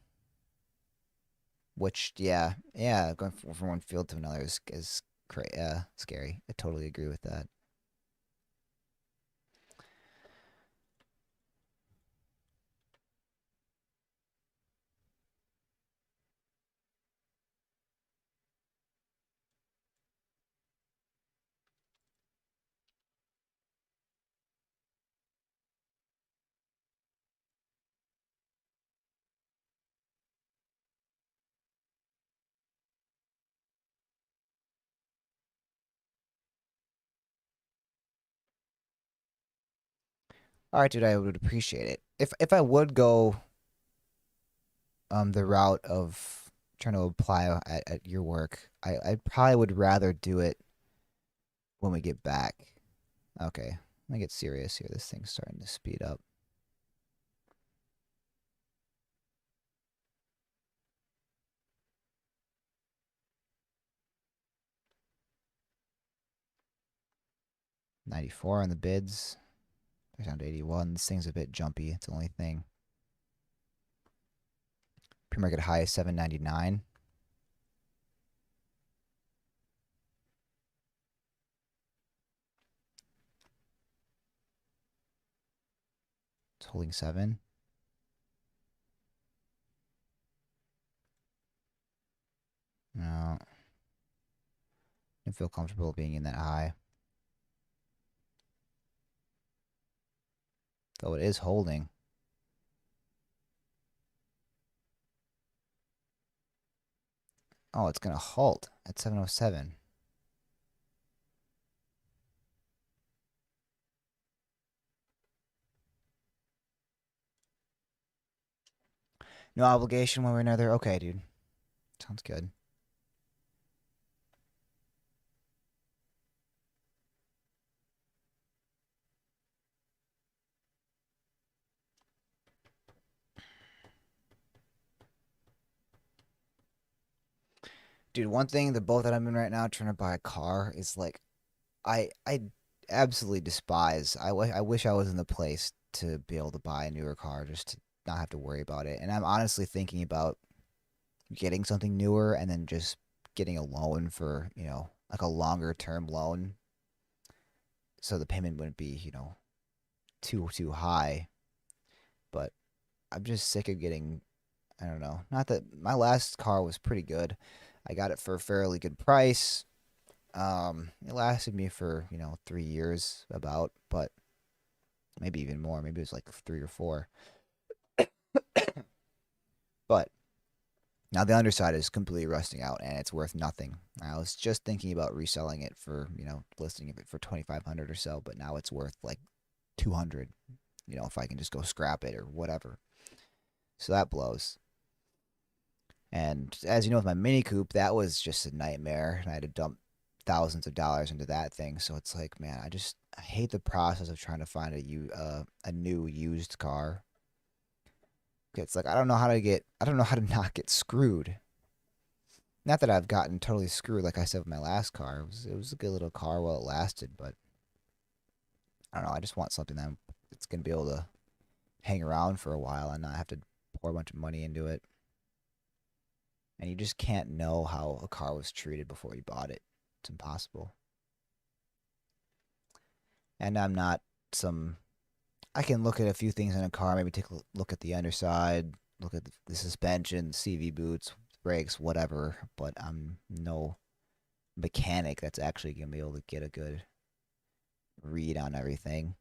Which yeah, going from one field to another is scary. I totally agree with that. All right, dude, I would appreciate it. If I would go the route of trying to apply at your work, I probably would rather do it when we get back. Okay, let me get serious here. This thing's starting to speed up. 94 on the bids. They're down to 81. This thing's a bit jumpy. It's the only thing. Pre-market high is 799. It's holding 7. No, I don't feel comfortable being in that high. Though it is holding. Oh, it's going to halt at 707. No obligation one way or another. Okay, dude. Sounds good. Dude, one thing, the boat that I'm in right now, trying to buy a car, is like I absolutely despise. I wish I was in the place to be able to buy a newer car just to not have to worry about it. And I'm honestly thinking about getting something newer and then just getting a loan for, like a longer term loan so the payment wouldn't be, too high. But I'm just sick of getting, I don't know. Not that my last car was pretty good. I got it for a fairly good price. It lasted me for, 3 years about, but maybe even more. Maybe it was like 3 or 4. But now the underside is completely rusting out and it's worth nothing. I was just thinking about reselling it for, listing it for 2,500 or so, but now it's worth like 200, if I can just go scrap it or whatever. So that blows. And as you know, with my Mini Coupe, that was just a nightmare. And I had to dump thousands of dollars into that thing. So it's like, man, I hate the process of trying to find a new used car. It's like I don't know how to not get screwed. Not that I've gotten totally screwed, like I said with my last car. It was a good little car while it lasted, but I don't know. I just want something that's gonna be able to hang around for a while and not have to pour a bunch of money into it. And you just can't know how a car was treated before you bought it. It's impossible. And I'm not some. I can look at a few things in a car, maybe take a look at the underside, look at the suspension, CV boots, brakes, whatever. But I'm no mechanic that's actually gonna be able to get a good read on everything.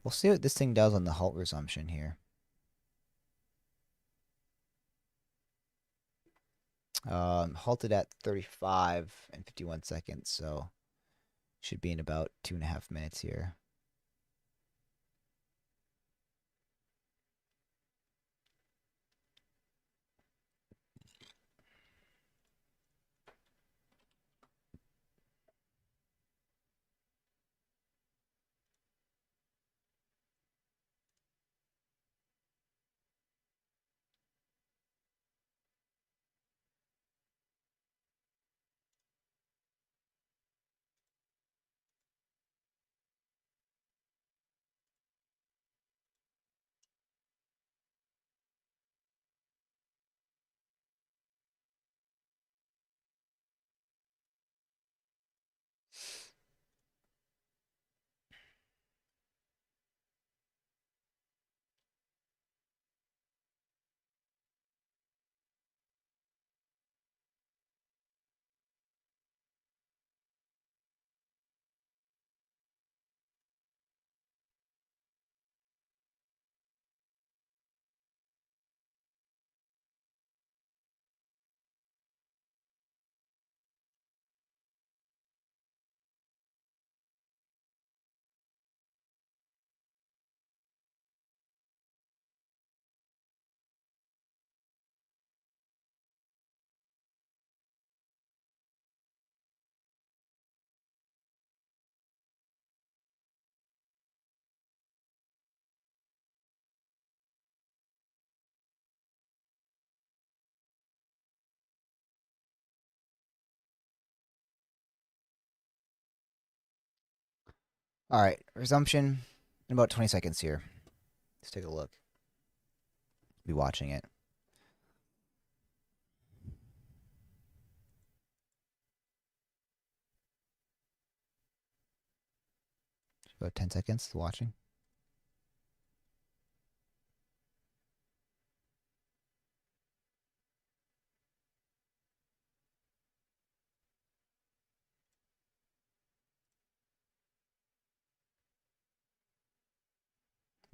We'll see what this thing does on the halt resumption here. Halted at 35 and 51 seconds, so should be in about 2.5 minutes here. All right, resumption in about 20 seconds here. Let's take a look. Be watching it. About 10 seconds watching.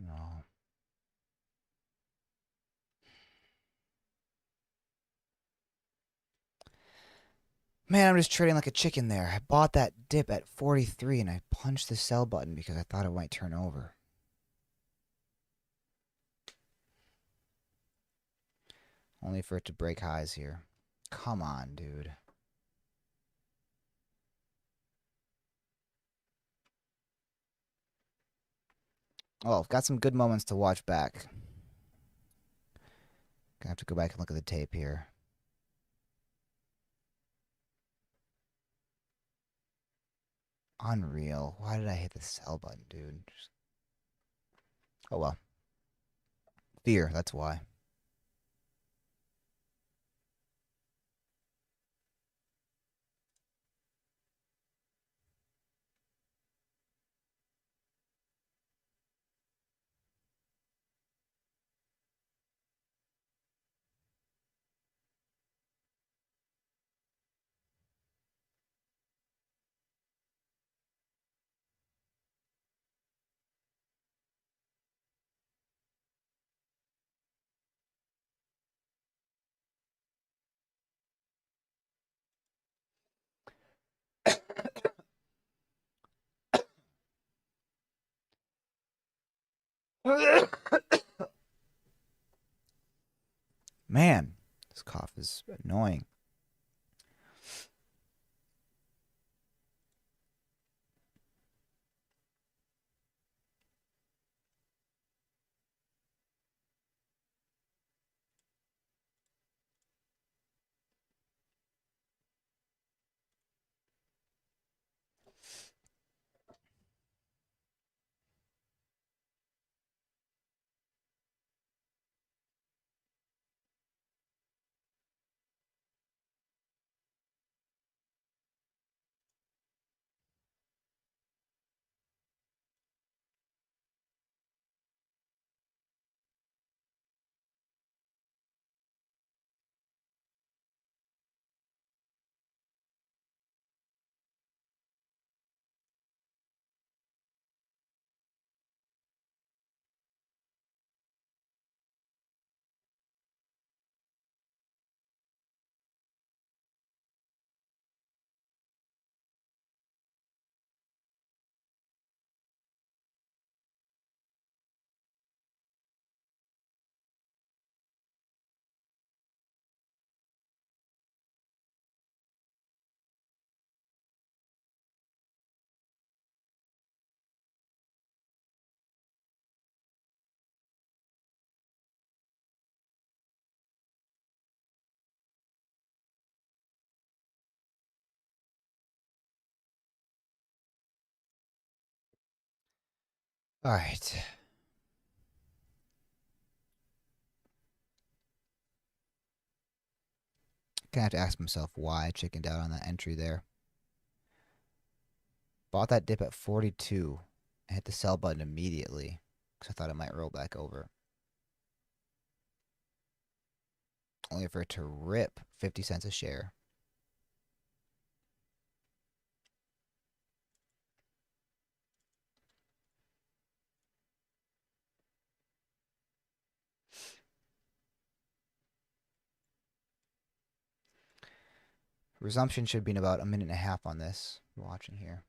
No. Man, I'm just trading like a chicken there. I bought that dip at 43 and I punched the sell button because I thought it might turn over. Only for it to break highs here. Come on, dude. Oh, got some good moments to watch back. Gonna have to go back and look at the tape here. Unreal. Why did I hit the sell button, dude? Oh well. Fear, that's why. Man, this cough is annoying. All right. Gonna have to ask myself why I chickened out on that entry there. Bought that dip at 42 and hit the sell button immediately because I thought it might roll back over. Only for it to rip 50 cents a share. Resumption should be in about a minute and a half on this. We're watching here.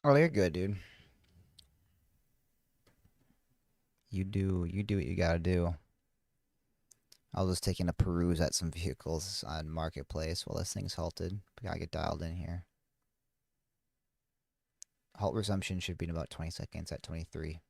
Oh, you're good, dude. You do what you gotta do. I was just taking a peruse at some vehicles on Marketplace while this thing's halted. We gotta get dialed in here. Halt resumption should be in about 20 seconds at 23.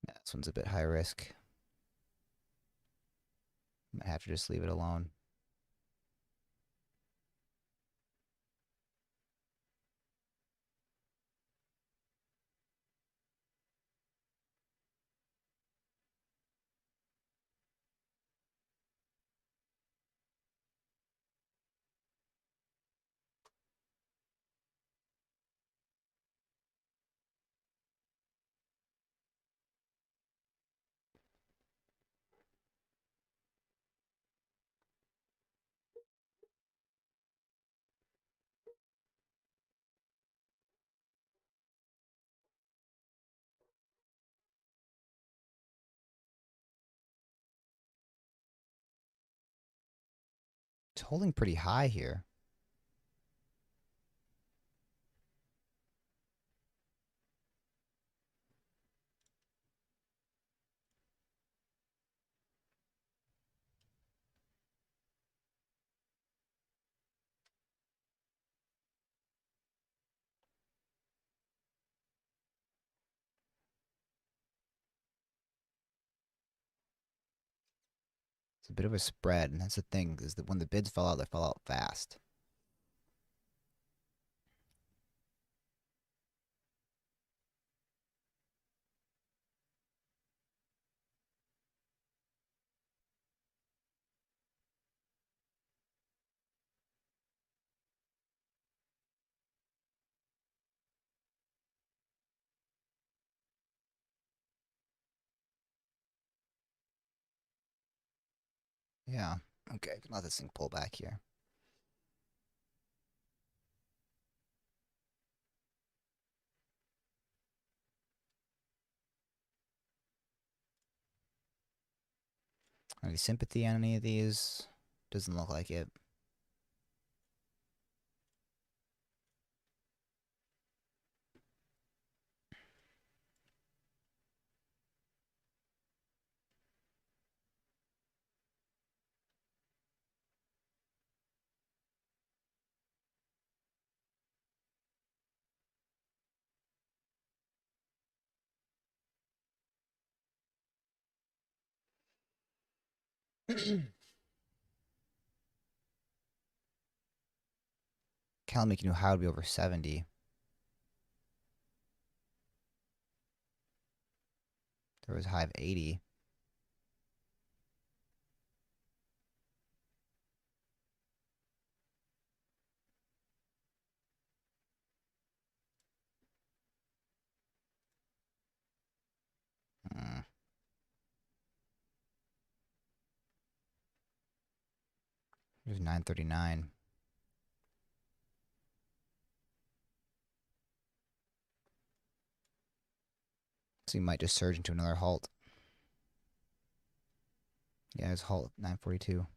Yeah, this one's a bit high risk. Might have to just leave it alone. It's holding pretty high here. It's a bit of a spread, and that's the thing, is that when the bids fell out, they fell out fast. Yeah. Okay, can let this thing pull back here. Any sympathy on any of these? Doesn't look like it. Cal making knew how to be over 70. There was a high of 80. Hmm. There's 939. So you might just surge into another halt. Yeah, it's halt 942.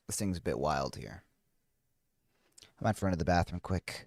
This thing's a bit wild here. I might run to the bathroom quick.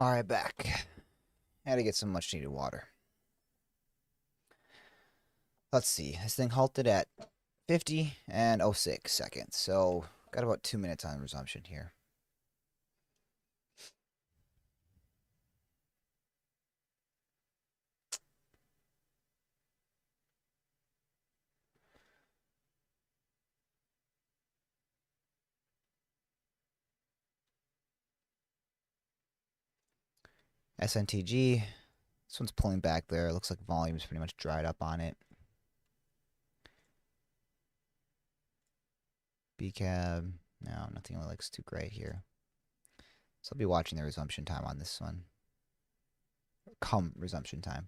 All right, back. Had to get some much needed water. Let's see. This thing halted at 50 and 06 seconds. So got about 2 minutes on resumption here. SNTG. This one's pulling back there. It looks like volume's pretty much dried up on it. BCAB. No, nothing really looks too great here. So I'll be watching the resumption time on this one. Come resumption time.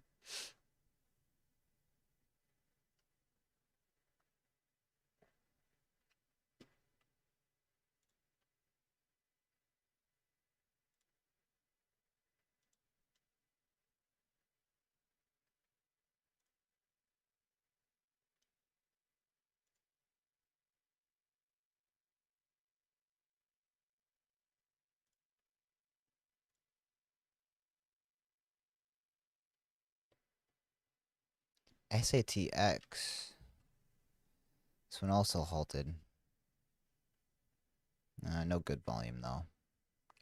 SATX. This one also halted. No good volume though.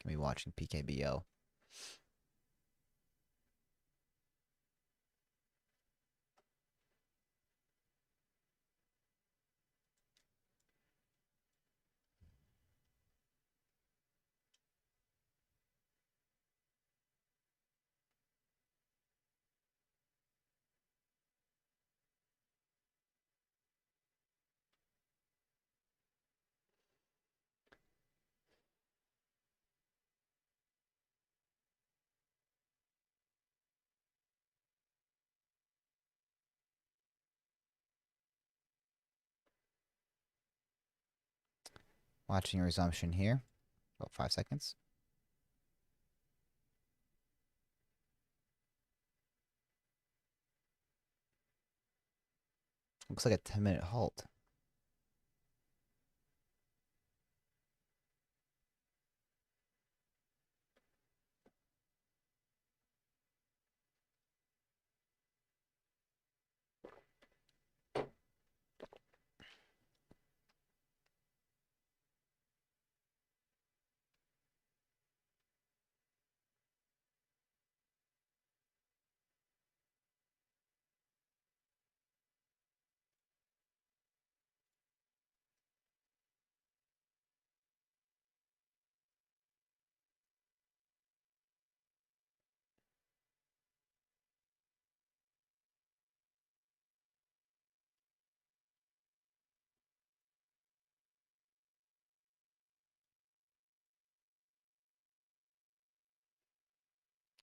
Can be watching PKBO. Watching resumption here. About 5 seconds. Looks like a 10-minute halt.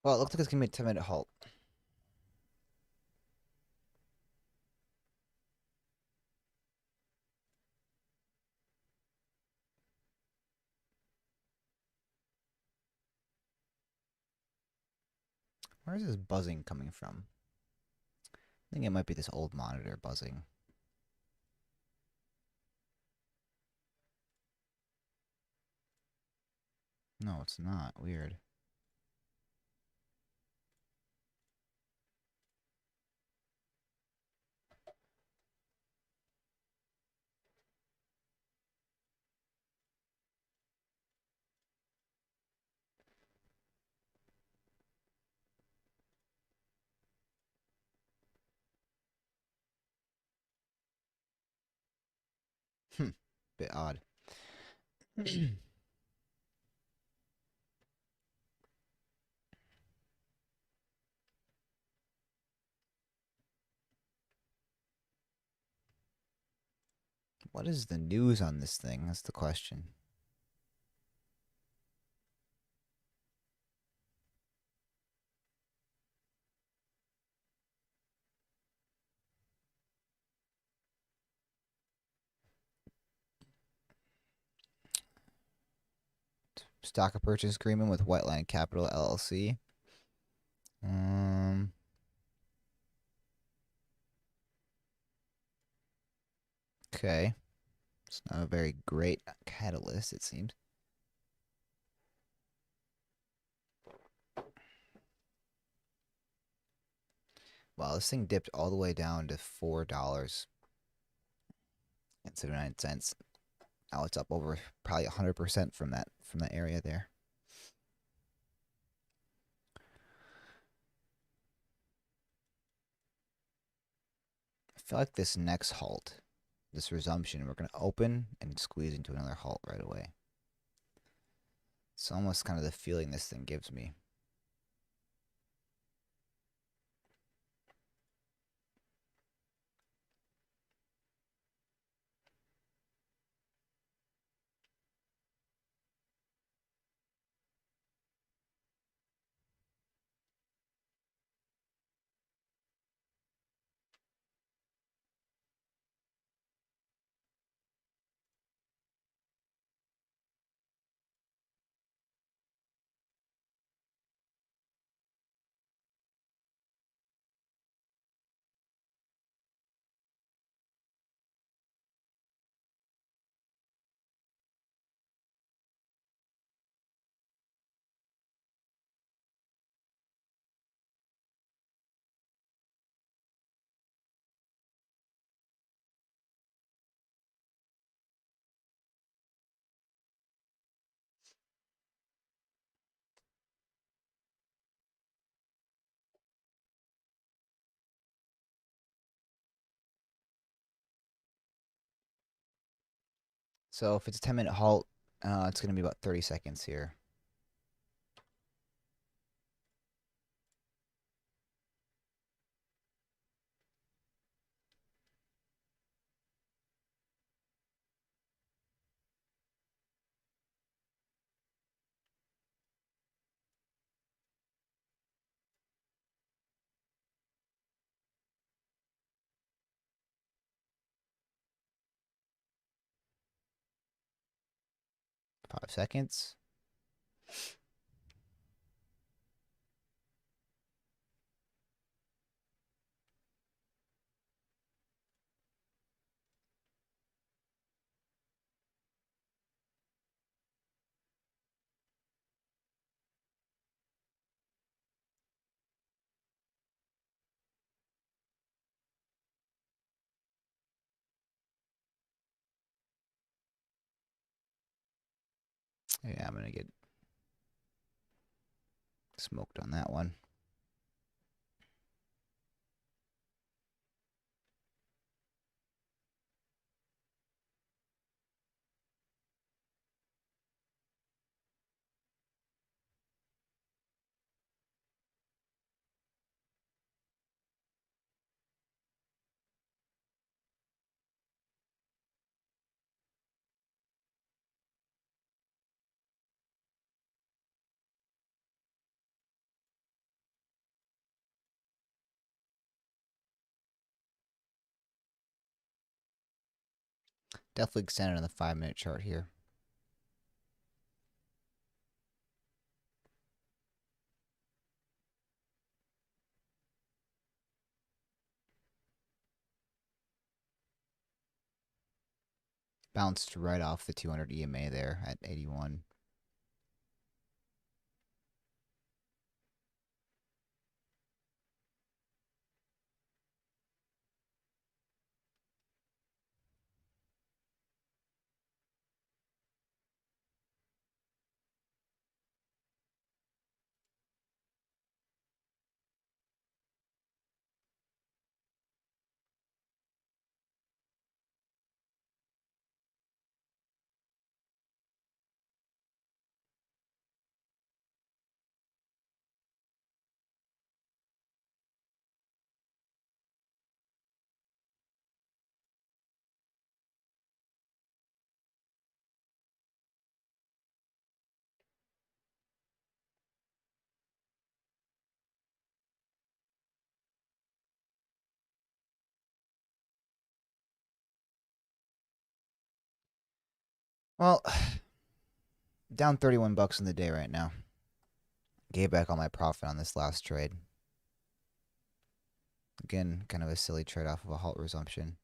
Well, it looks like it's gonna be a 10-minute halt. Where is this buzzing coming from? I think it might be this old monitor buzzing. No, it's not. Weird. Bit odd. What is the news on this thing? That's the question. Stock purchase agreement with Whiteland Capital LLC. Um. Okay. It's not a very great catalyst, it seems. Wow, this thing dipped all the way down to $4.79. Now it's up over probably 100% from that area there. I feel like this next halt, this resumption, we're gonna open and squeeze into another halt right away. It's almost kind of the feeling this thing gives me. So if it's a 10-minute halt, it's gonna be about 30 seconds here. 5 seconds. Yeah, I'm gonna get smoked on that one. Definitely extended on the 5-minute chart here. Bounced right off the 200 EMA there at 81. Well, down 31 bucks in the day right now. Gave back all my profit on this last trade. Again, kind of a silly trade off of a halt resumption.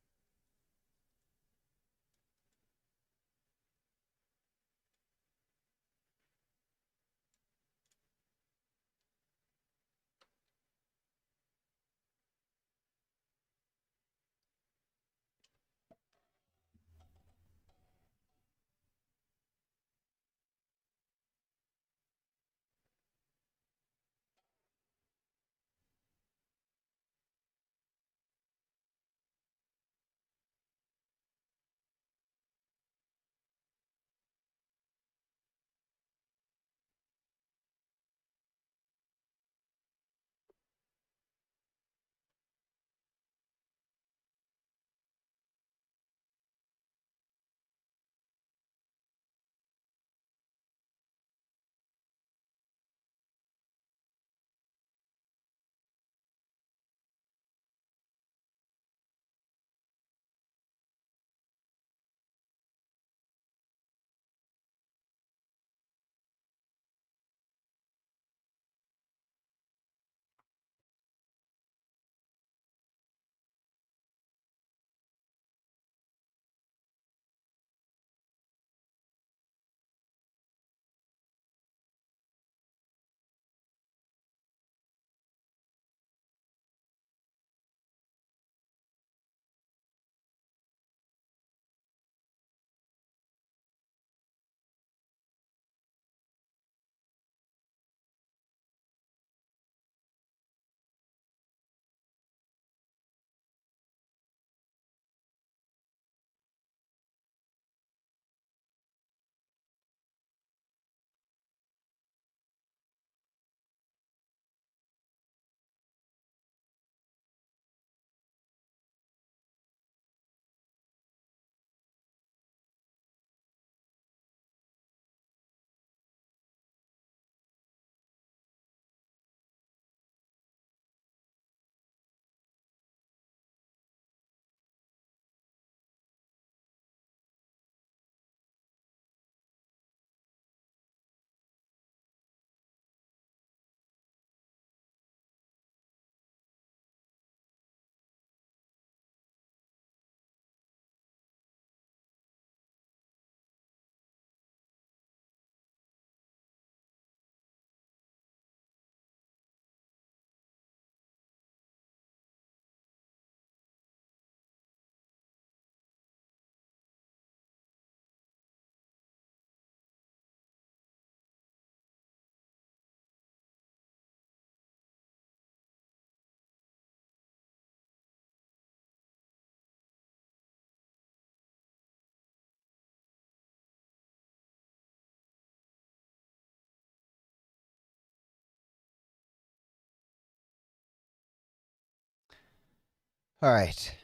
All right.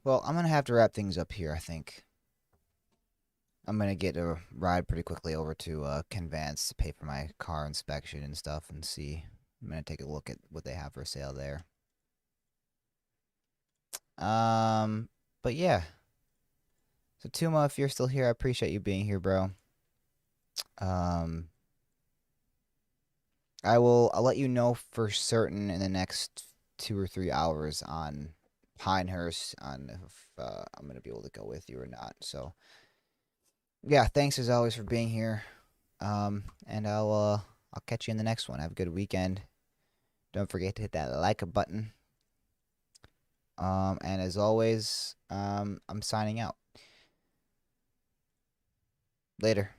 Well, I'm gonna have to wrap things up here. I think I'm gonna get a ride pretty quickly over to Ken Vance to pay for my car inspection and stuff, and see. I'm gonna take a look at what they have for sale there. Um, but yeah. So Tuma, if you're still here, I appreciate you being here, bro. Um, I'll let you know for certain in the next 2 or 3 hours on Pinehurst on if I'm gonna be able to go with you or not. So yeah, thanks as always for being here. And I'll catch you in the next one. Have a good weekend. Don't forget to hit that like button. And as always, I'm signing out. Later.